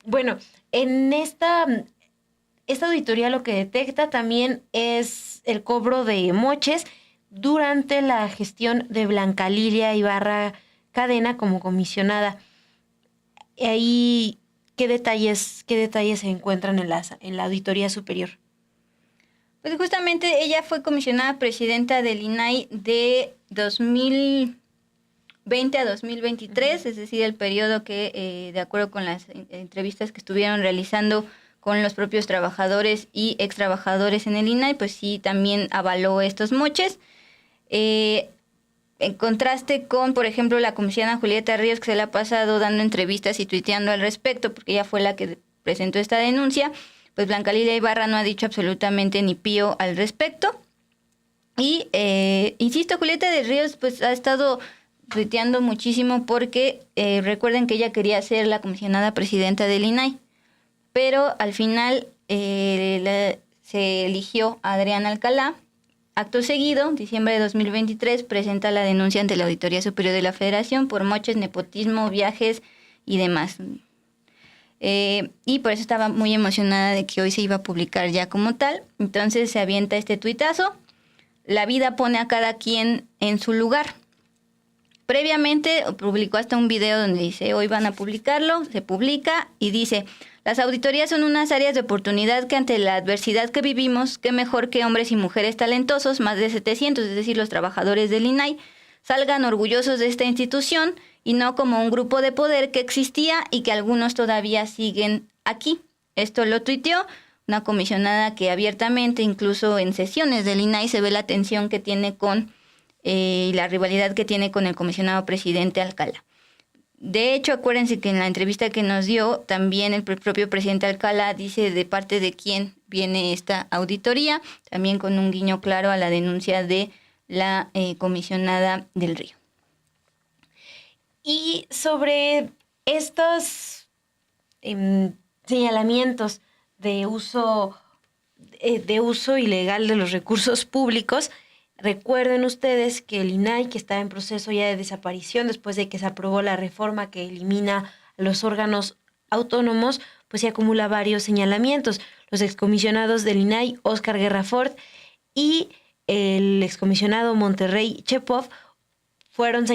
Bueno, en esta auditoría lo que detecta también es el cobro de moches durante la gestión de Blanca Lilia Ibarra Cadena como comisionada. Ahí, ¿qué detalles se encuentran en la auditoría superior? Pues justamente ella fue comisionada presidenta del INAI de 2020 a 2023, es decir, el periodo que, de acuerdo con las entrevistas que estuvieron realizando con los propios trabajadores y ex trabajadores en el INAI, pues sí, también avaló estos moches. En contraste con, por ejemplo, la comisionada Julieta Ríos, que se la ha pasado dando entrevistas y tuiteando al respecto, porque ella fue la que presentó esta denuncia, pues Blanca Lilia Ibarra no ha dicho absolutamente ni pío al respecto. Y, insisto, Julieta de Ríos pues ha estado tuiteando muchísimo porque recuerden que ella quería ser la comisionada presidenta del INAI, pero al final se eligió a Adriana Alcalá. Acto seguido, diciembre de 2023, presenta la denuncia ante la Auditoría Superior de la Federación por moches, nepotismo, viajes y demás. Y por eso estaba muy emocionada de que hoy se iba a publicar ya como tal. Entonces se avienta este tuitazo. La vida pone a cada quien en su lugar. Previamente publicó hasta un video donde dice, hoy van a publicarlo, se publica y dice, las auditorías son unas áreas de oportunidad que ante la adversidad que vivimos, qué mejor que hombres y mujeres talentosos, más de 700, es decir, los trabajadores del INAI, salgan orgullosos de esta institución y no como un grupo de poder que existía y que algunos todavía siguen aquí. Esto lo tuiteó una comisionada que abiertamente, incluso en sesiones del INAI, se ve la tensión que tiene con la rivalidad que tiene con el comisionado presidente Alcalá. De hecho, acuérdense que en la entrevista que nos dio, también el propio presidente Alcalá dice de parte de quién viene esta auditoría, también con un guiño claro a la denuncia de la comisionada del Río. Y sobre estos señalamientos de uso ilegal de los recursos públicos, recuerden ustedes que el INAI, que está en proceso ya de desaparición después de que se aprobó la reforma que elimina a los órganos autónomos, pues se acumula varios señalamientos. Los excomisionados del INAI, Óscar Guerra Ford, y el excomisionado Monterrey Chepov fueron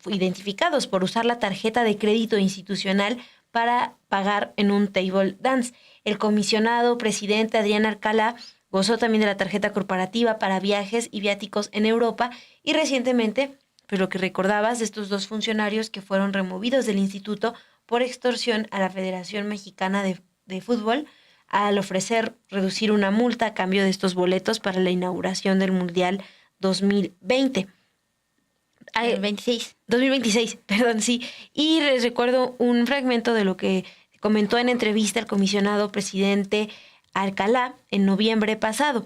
identificados por usar la tarjeta de crédito institucional para pagar en un table dance. El comisionado presidente Adrián Alcalá gozó también de la tarjeta corporativa para viajes y viáticos en Europa y recientemente, pues lo que recordabas de estos dos funcionarios que fueron removidos del instituto por extorsión a la Federación Mexicana de Fútbol al ofrecer reducir una multa a cambio de estos boletos para la inauguración del Mundial 2020. 2026, perdón, sí. Y les recuerdo un fragmento de lo que comentó en entrevista el comisionado presidente Alcalá en noviembre pasado.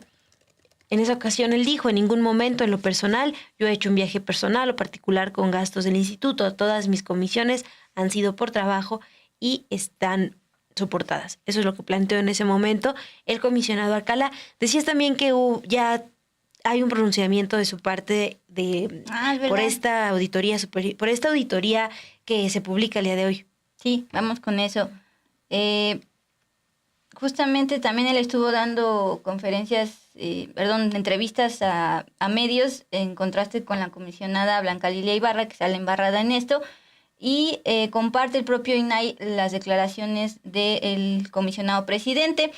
En esa ocasión él dijo, en ningún momento en lo personal, yo he hecho un viaje personal o particular con gastos del instituto. Todas mis comisiones han sido por trabajo y están soportadas. Eso es lo que planteó en ese momento el comisionado Alcalá. Decías también que ya hay un pronunciamiento de su parte por esta auditoría que se publica el día de hoy. Sí, vamos con eso. Justamente también él estuvo dando entrevistas a medios en contraste con la comisionada Blanca Lilia Ibarra, que sale embarrada en esto, y comparte el propio INAI las declaraciones del comisionado presidente.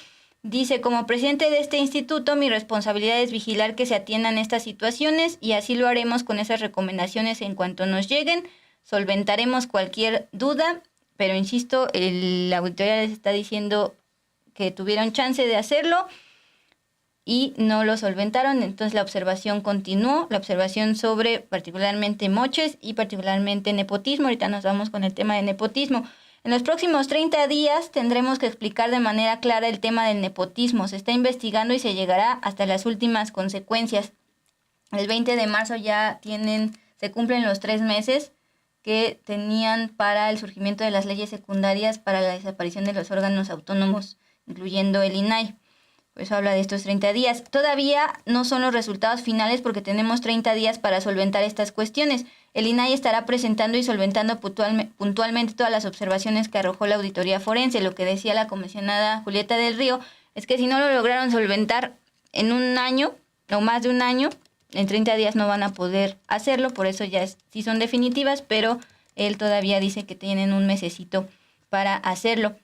Dice, como presidente de este instituto, mi responsabilidad es vigilar que se atiendan estas situaciones y así lo haremos con esas recomendaciones en cuanto nos lleguen. Solventaremos cualquier duda pero insisto, la auditoría les está diciendo que tuvieron chance de hacerlo y no lo solventaron, entonces la observación continuó, la observación sobre particularmente moches y particularmente nepotismo. Ahorita nos vamos con el tema de nepotismo. En los próximos 30 días tendremos que explicar de manera clara el tema del nepotismo. Se está investigando y se llegará hasta las últimas consecuencias. El 20 de marzo ya se cumplen los 3 meses que tenían para el surgimiento de las leyes secundarias para la desaparición de los órganos autónomos, incluyendo el INAI. Por eso habla de estos 30 días. Todavía no son los resultados finales porque tenemos 30 días para solventar estas cuestiones. El INAI estará presentando y solventando puntualmente todas las observaciones que arrojó la auditoría forense. Lo que decía la comisionada Julieta del Río es que si no lo lograron solventar en un año o más de un año, en 30 días no van a poder hacerlo. Por eso ya sí son definitivas, pero él todavía dice que tienen un mesecito para hacerlo.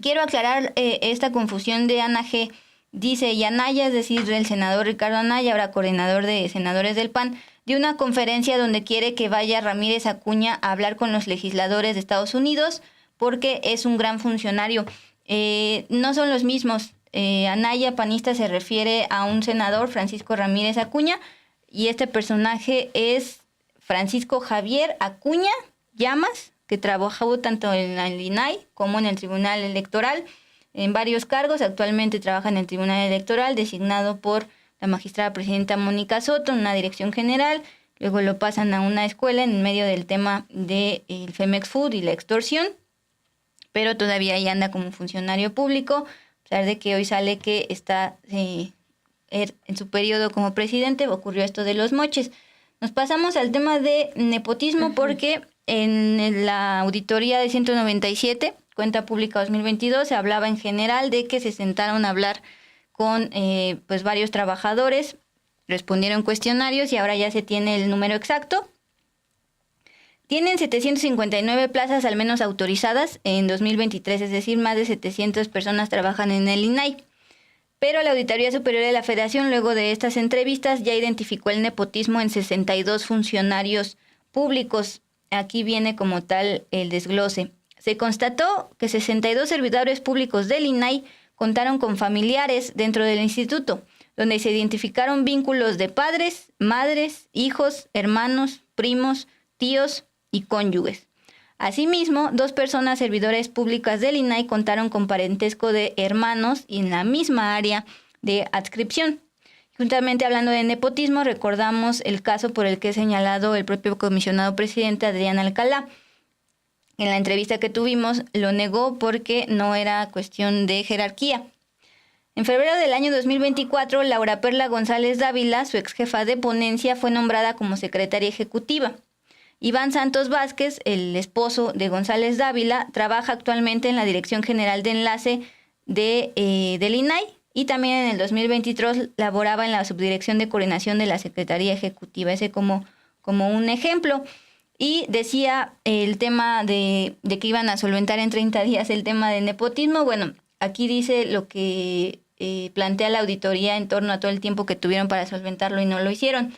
Quiero aclarar esta confusión de Ana G. Dice, y Anaya, es decir, el senador Ricardo Anaya, ahora coordinador de senadores del PAN, dio una conferencia donde quiere que vaya Ramírez Acuña a hablar con los legisladores de Estados Unidos porque es un gran funcionario. No son los mismos. Anaya, panista, se refiere a un senador, Francisco Ramírez Acuña, y este personaje es Francisco Javier Acuña Llamas, que trabajó tanto en el INAI como en el Tribunal Electoral, en varios cargos. Actualmente trabaja en el Tribunal Electoral, designado por la magistrada presidenta Mónica Soto en una dirección general. Luego lo pasan a una escuela en medio del tema del Femex Food y la extorsión, pero todavía ahí anda como funcionario público, a pesar de que hoy sale que está en su periodo como presidente. Ocurrió esto de los moches. Nos pasamos al tema de nepotismo porque en la auditoría de 197, cuenta pública 2022, se hablaba en general de que se sentaron a hablar con pues varios trabajadores, respondieron cuestionarios y ahora ya se tiene el número exacto. Tienen 759 plazas al menos autorizadas en 2023, es decir, más de 700 personas trabajan en el INAI. Pero la Auditoría Superior de la Federación, luego de estas entrevistas, ya identificó el nepotismo en 62 funcionarios públicos. Aquí viene como tal el desglose. Se constató que 62 servidores públicos del INAI contaron con familiares dentro del instituto, donde se identificaron vínculos de padres, madres, hijos, hermanos, primos, tíos y cónyuges. Asimismo, 2 personas servidores públicas del INAI contaron con parentesco de hermanos y en la misma área de adscripción. Juntamente hablando de nepotismo, recordamos el caso por el que ha señalado el propio comisionado presidente Adrián Alcalá. En la entrevista que tuvimos lo negó porque no era cuestión de jerarquía. En febrero del año 2024, Laura Perla González Dávila, su ex jefa de ponencia, fue nombrada como secretaria ejecutiva. Iván Santos Vázquez, el esposo de González Dávila, trabaja actualmente en la Dirección General de Enlace del INAI y también en el 2023 laboraba en la Subdirección de Coordinación de la Secretaría Ejecutiva, ese como un ejemplo. Y decía el tema de que iban a solventar en 30 días el tema del nepotismo. Bueno, aquí dice lo que plantea la auditoría en torno a todo el tiempo que tuvieron para solventarlo y no lo hicieron.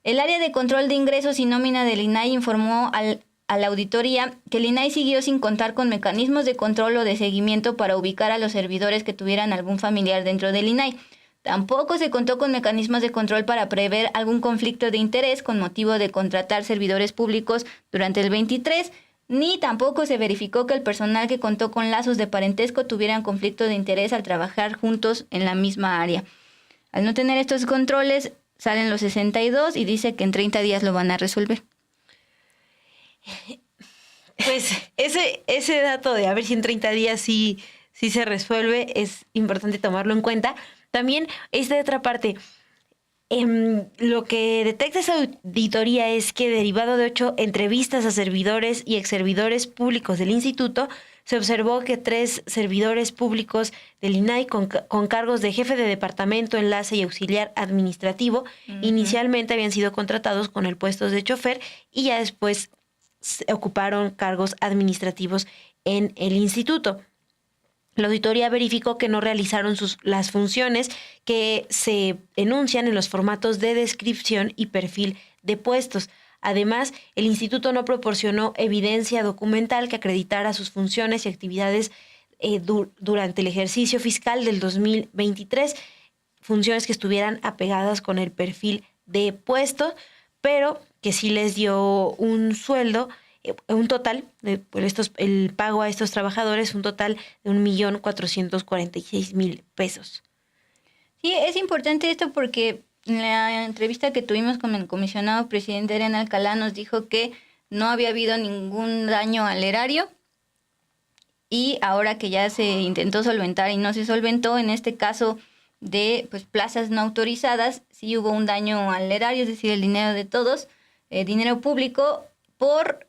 El área de control de ingresos y nómina del INAI informó a la auditoría que el INAI siguió sin contar con mecanismos de control o de seguimiento para ubicar a los servidores que tuvieran algún familiar dentro del INAI. Tampoco se contó con mecanismos de control para prever algún conflicto de interés con motivo de contratar servidores públicos durante el 23, ni tampoco se verificó que el personal que contó con lazos de parentesco tuvieran conflicto de interés al trabajar juntos en la misma área. Al no tener estos controles, salen los 62 y dice que en 30 días lo van a resolver. Pues ese dato de a ver si en 30 días sí se resuelve es importante tomarlo en cuenta. También es de otra parte. Lo que detecta esa auditoría es que derivado de 8 entrevistas a servidores y exservidores públicos del instituto, se observó que 3 servidores públicos del INAI con cargos de jefe de departamento, enlace y auxiliar administrativo, inicialmente habían sido contratados con el puesto de chofer y ya después ocuparon cargos administrativos en el instituto. La auditoría verificó que no realizaron las funciones que se enuncian en los formatos de descripción y perfil de puestos. Además, el instituto no proporcionó evidencia documental que acreditara sus funciones y actividades durante el ejercicio fiscal del 2023, funciones que estuvieran apegadas con el perfil de puesto, pero que sí les dio un sueldo, un total, el pago a estos trabajadores, un total de 1.446.000 pesos. Sí, es importante esto porque en la entrevista que tuvimos con el comisionado presidente Adrián Alcalá nos dijo que no había habido ningún daño al erario, y ahora que ya se intentó solventar y no se solventó, en este caso de plazas no autorizadas, sí hubo un daño al erario, es decir, el dinero de todos, dinero público, por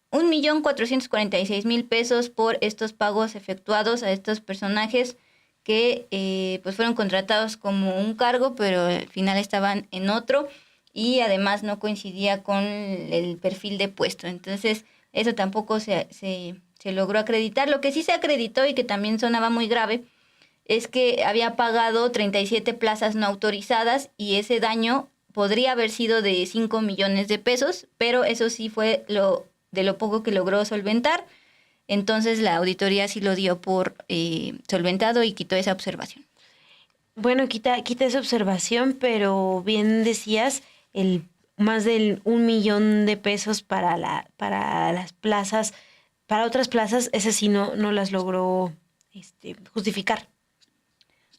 1.446.000 pesos por estos pagos efectuados a estos personajes que fueron contratados como un cargo, pero al final estaban en otro y además no coincidía con el perfil de puesto. Entonces, eso tampoco se logró acreditar. Lo que sí se acreditó y que también sonaba muy grave es que había pagado 37 plazas no autorizadas y ese daño podría haber sido de 5 millones de pesos, pero eso sí fue de lo poco que logró solventar. Entonces la auditoría sí lo dio por solventado y quitó esa observación. Bueno, quita esa observación, pero bien decías, más del 1 millón de pesos para las plazas, para otras plazas, esas sí no las logró justificar.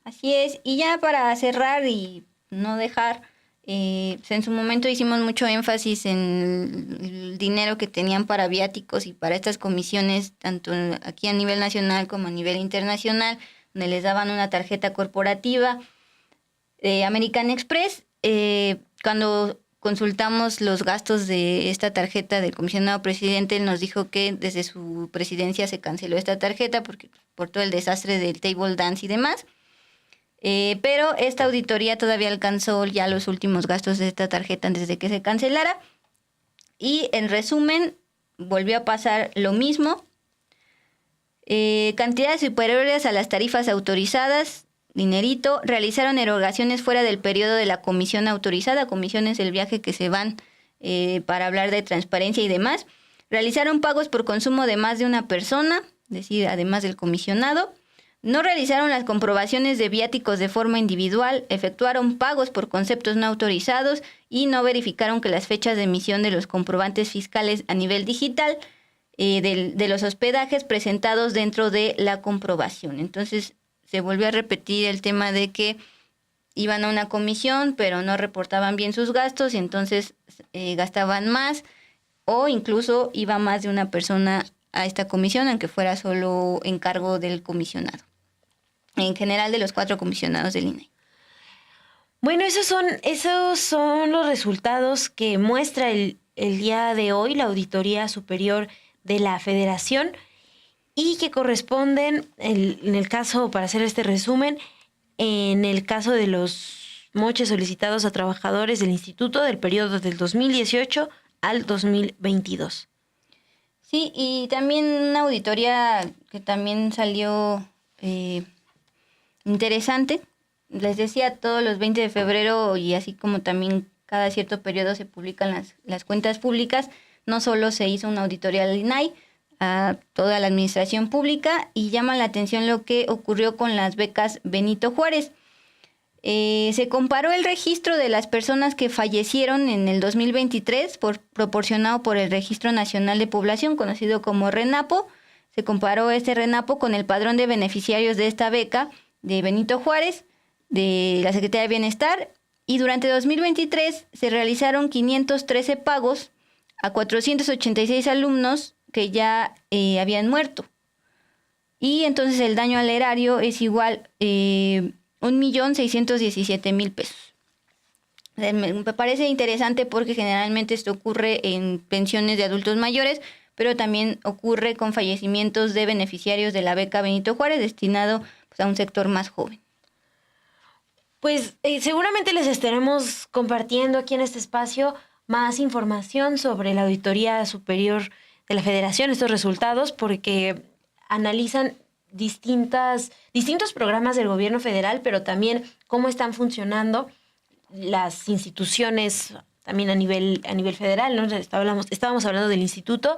Así es, y ya para cerrar y no dejar, en su momento hicimos mucho énfasis en el dinero que tenían para viáticos y para estas comisiones, tanto aquí a nivel nacional como a nivel internacional, donde les daban una tarjeta corporativa de American Express. Cuando consultamos los gastos de esta tarjeta del comisionado presidente, él nos dijo que desde su presidencia se canceló esta tarjeta por todo el desastre del table dance y demás. Pero esta auditoría todavía alcanzó ya los últimos gastos de esta tarjeta antes de que se cancelara. Y en resumen, volvió a pasar lo mismo. Cantidades superiores a las tarifas autorizadas, dinerito. Realizaron erogaciones fuera del periodo de la comisión autorizada. Comisión es el viaje que se van para hablar de transparencia y demás. Realizaron pagos por consumo de más de una persona, es decir, además del comisionado. No realizaron las comprobaciones de viáticos de forma individual, efectuaron pagos por conceptos no autorizados y no verificaron que las fechas de emisión de los comprobantes fiscales a nivel digital de los hospedajes presentados dentro de la comprobación. Entonces se volvió a repetir el tema de que iban a una comisión pero no reportaban bien sus gastos y entonces gastaban más, o incluso iba más de una persona a esta comisión, aunque fuera solo encargo del comisionado. En general de los 4 comisionados del INAI. Bueno, esos son los resultados que muestra el día de hoy la Auditoría Superior de la Federación y que corresponden, en el caso, para hacer este resumen, en el caso de los moches solicitados a trabajadores del instituto del periodo del 2018 al 2022. Sí, y también una auditoría que también salió interesante. Les decía, todos los 20 de febrero y así como también cada cierto periodo se publican las cuentas públicas. No solo se hizo una auditoría al INAI, a toda la administración pública, y llama la atención lo que ocurrió con las becas Benito Juárez. Se comparó el registro de las personas que fallecieron en el 2023 proporcionado por el Registro Nacional de Población, conocido como RENAPO. Se comparó este RENAPO con el padrón de beneficiarios de esta beca de Benito Juárez, de la Secretaría de Bienestar, y durante 2023 se realizaron 513 pagos a 486 alumnos que ya habían muerto. Y entonces el daño al erario es igual 1.617.000 pesos. Me parece interesante porque generalmente esto ocurre en pensiones de adultos mayores, pero también ocurre con fallecimientos de beneficiarios de la beca Benito Juárez, destinado a un sector más joven. Pues seguramente les estaremos compartiendo aquí en este espacio más información sobre la Auditoría Superior de la Federación, estos resultados, porque analizan distintos programas del gobierno federal, pero también cómo están funcionando las instituciones también a nivel federal, ¿no? Estábamos hablando del Instituto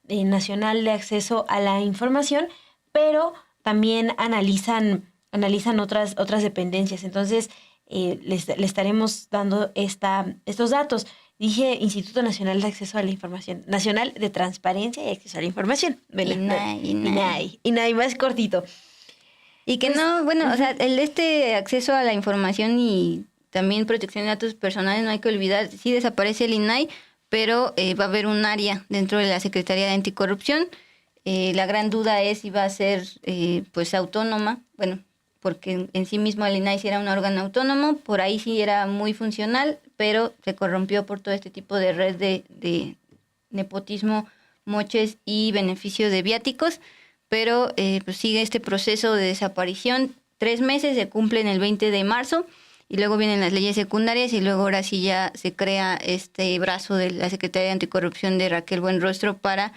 Nacional de Acceso a la Información, pero también analizan otras dependencias. Entonces, le estaremos dando estos datos. Dije Instituto Nacional de Acceso a la Información, Nacional de Transparencia y Acceso a la Información. Bueno, INAI, más cortito. Y que Pues, no, bueno, o sea, acceso a la información y también protección de datos personales, no hay que olvidar, sí desaparece el INAI, pero va a haber un área dentro de la Secretaría de Anticorrupción. La gran duda es si va a ser pues autónoma, bueno, porque en sí mismo el INAI sí era un órgano autónomo, por ahí sí era muy funcional, pero se corrompió por todo este tipo de red de nepotismo, moches y beneficio de viáticos, pero pues sigue este proceso de desaparición. 3 meses se cumplen el 20 de marzo y luego vienen las leyes secundarias y luego ahora sí ya se crea este brazo de la Secretaría de Anticorrupción de Raquel Buenrostro para...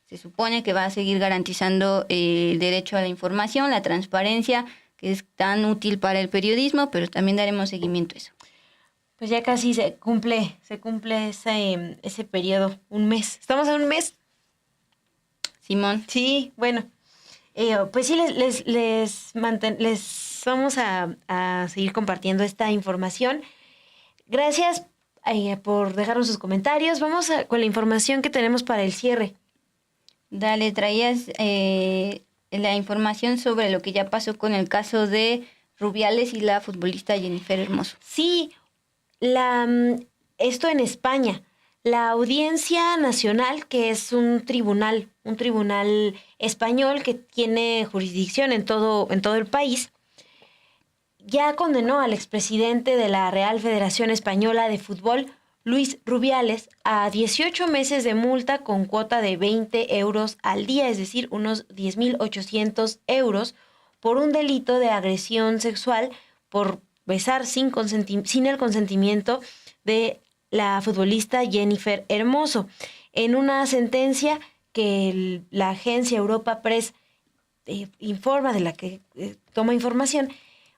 Se supone que va a seguir garantizando el derecho a la información, la transparencia, que es tan útil para el periodismo, pero también daremos seguimiento a eso. Pues ya casi se cumple ese periodo, un mes. ¿Estamos en un mes? Simón. Sí, bueno. Pues sí, les vamos a seguir compartiendo esta información. Gracias por dejarnos sus comentarios. Vamos con la información que tenemos para el cierre. Dale, traías la información sobre lo que ya pasó con el caso de Rubiales y la futbolista Jennifer Hermoso. Sí, esto en España. La Audiencia Nacional, que es un tribunal español que tiene jurisdicción en todo el país, ya condenó al expresidente de la Real Federación Española de Fútbol, Luis Rubiales, a 18 meses de multa con cuota de 20 euros al día, es decir, unos 10.800 euros, por un delito de agresión sexual por besar sin el consentimiento de la futbolista Jennifer Hermoso. En una sentencia que la agencia Europa Press informa, de la que toma información,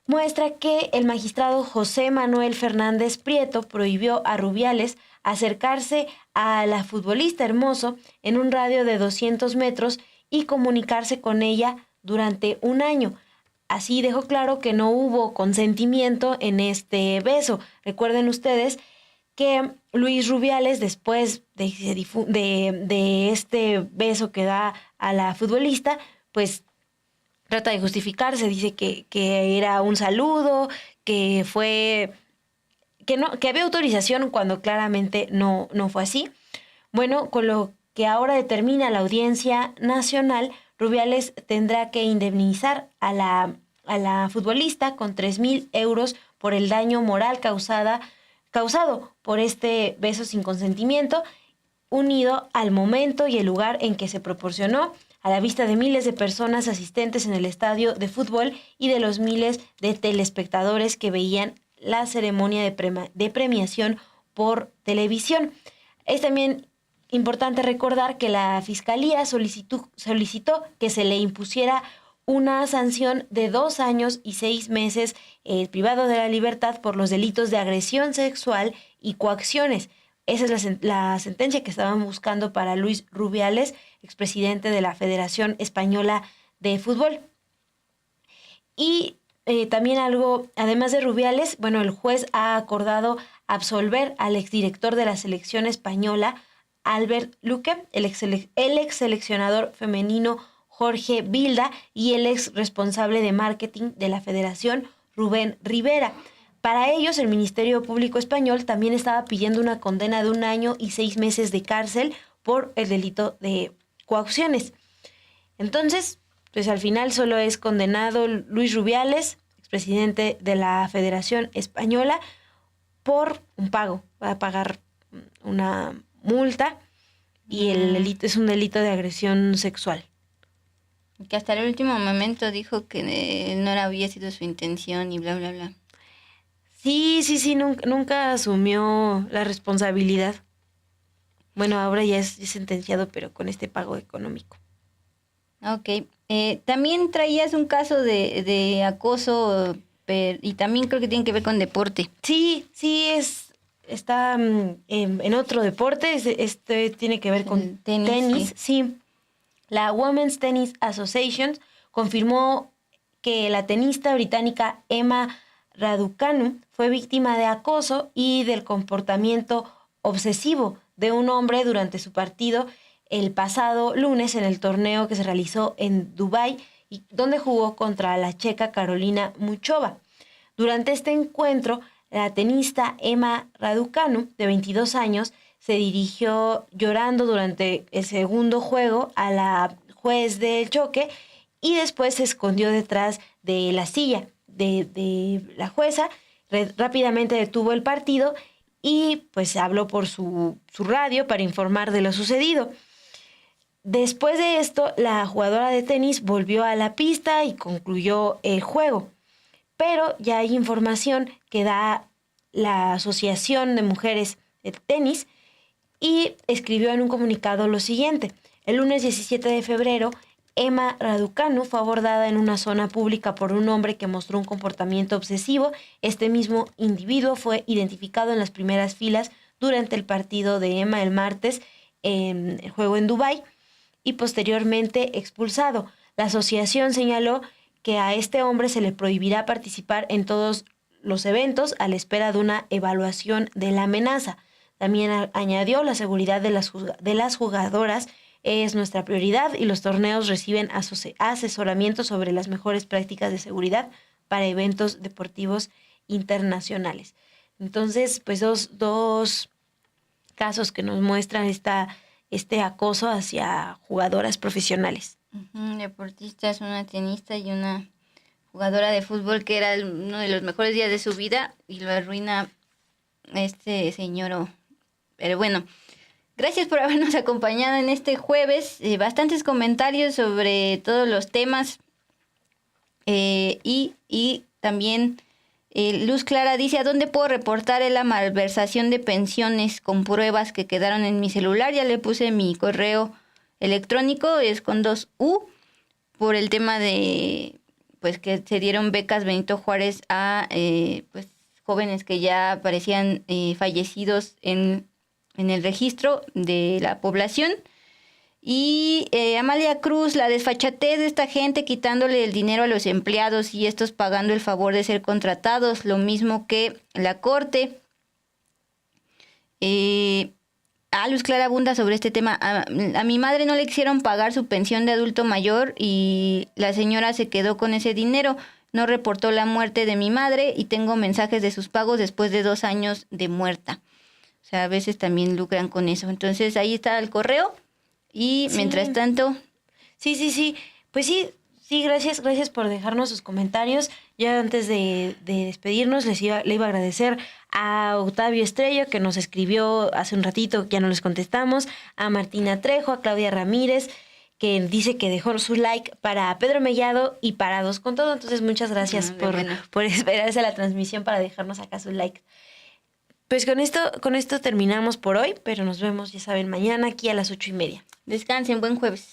muestra que el magistrado José Manuel Fernández Prieto prohibió a Rubiales acercarse a la futbolista Hermoso en un radio de 200 metros y comunicarse con ella durante un año. Así dejó claro que no hubo consentimiento en este beso. Recuerden ustedes que Luis Rubiales, después de este beso que da a la futbolista, pues trata de justificarse, dice que era un saludo, que había autorización cuando claramente no fue así. Bueno, con lo que ahora determina la Audiencia Nacional, Rubiales tendrá que indemnizar a la futbolista con 3.000 euros por el daño moral causado por este beso sin consentimiento, unido al momento y el lugar en que se proporcionó, a la vista de miles de personas asistentes en el estadio de fútbol y de los miles de telespectadores que veían la ceremonia de premiación por televisión. Es también importante recordar que la Fiscalía solicitó que se le impusiera una sanción de 2 años y 6 meses privado de la libertad por los delitos de agresión sexual y coacciones. Esa es la sentencia que estaban buscando para Luis Rubiales, expresidente de la Federación Española de Fútbol. Y también además de Rubiales, bueno, el juez ha acordado absolver al exdirector de la selección española, Albert Luque, el ex seleccionador femenino Jorge Vilda y el ex responsable de marketing de la Federación, Rubén Rivera. Para ellos, el Ministerio Público Español también estaba pidiendo una condena de 1 año y 6 meses de cárcel por el delito de coacciones. Entonces, pues al final solo es condenado Luis Rubiales, expresidente de la Federación Española, por un pago. Va a pagar una multa y el delito es un delito de agresión sexual. Que hasta el último momento dijo que no había sido su intención y bla, bla, bla. Sí, nunca asumió la responsabilidad. Bueno, ahora ya es sentenciado, pero con este pago económico. Ok. También traías un caso de acoso y también creo que tiene que ver con deporte. Sí, es está en otro deporte. Este tiene que ver con El tenis, tenis. Sí. La Women's Tennis Association confirmó que la tenista británica Emma Raducanu fue víctima de acoso y del comportamiento obsesivo de un hombre durante su partido el pasado lunes en el torneo que se realizó en Dubái, y donde jugó contra la checa Karolina Muchova. Durante este encuentro, la tenista Emma Raducanu, de 22 años, se dirigió llorando durante el segundo juego a la juez del choque y después se escondió detrás de la silla de la jueza. Rápidamente detuvo el partido y pues habló por su radio para informar de lo sucedido. Después de esto, la jugadora de tenis volvió a la pista y concluyó el juego. Pero ya hay información que da la Asociación de Mujeres de Tenis y escribió en un comunicado lo siguiente: el lunes 17 de febrero, Emma Raducanu fue abordada en una zona pública por un hombre que mostró un comportamiento obsesivo. Este mismo individuo fue identificado en las primeras filas durante el partido de Emma el martes en el juego en Dubái y posteriormente expulsado. La asociación señaló que a este hombre se le prohibirá participar en todos los eventos a la espera de una evaluación de la amenaza. También añadió: la seguridad de las jugadoras es nuestra prioridad y los torneos reciben asesoramiento sobre las mejores prácticas de seguridad para eventos deportivos internacionales. Entonces, pues dos casos que nos muestran este acoso hacia jugadoras profesionales. Deportistas, una tenista y una jugadora de fútbol que era uno de los mejores días de su vida y lo arruina este señor. Pero bueno, gracias por habernos acompañado en este jueves. Bastantes comentarios sobre todos los temas. Y también Luz Clara dice: ¿a dónde puedo reportar la malversación de pensiones con pruebas que quedaron en mi celular? Ya le puse mi correo electrónico, es con 2 U, por el tema de pues que se dieron becas Benito Juárez a pues jóvenes que ya aparecían fallecidos en el registro de la población. Y Amalia Cruz: la desfachatez de esta gente qutándole el dinero a los empleados y estos pagando el favor de ser contratados, lo mismo que la Corte. Luz Clara abunda sobre este tema. A mi madre no le quisieron pagar su pensión de adulto mayor y la señora se quedó con ese dinero. No reportó la muerte de mi madre y tengo mensajes de sus pagos después de 2 años de muerta. O sea, a veces también lucran con eso. Entonces ahí está el correo. Y sí, mientras tanto... Sí. Pues sí, gracias por dejarnos sus comentarios. Ya antes de despedirnos le iba a agradecer a Octavio Estrella, que nos escribió hace un ratito, ya no les contestamos, a Martina Trejo, a Claudia Ramírez, que dice que dejó su like para Pedro Mellado y para Dos con Todo. Entonces muchas gracias por esperarse a la transmisión para dejarnos acá su like. Pues con esto terminamos por hoy, pero nos vemos, ya saben, mañana aquí a las 8:30. Descansen, buen jueves.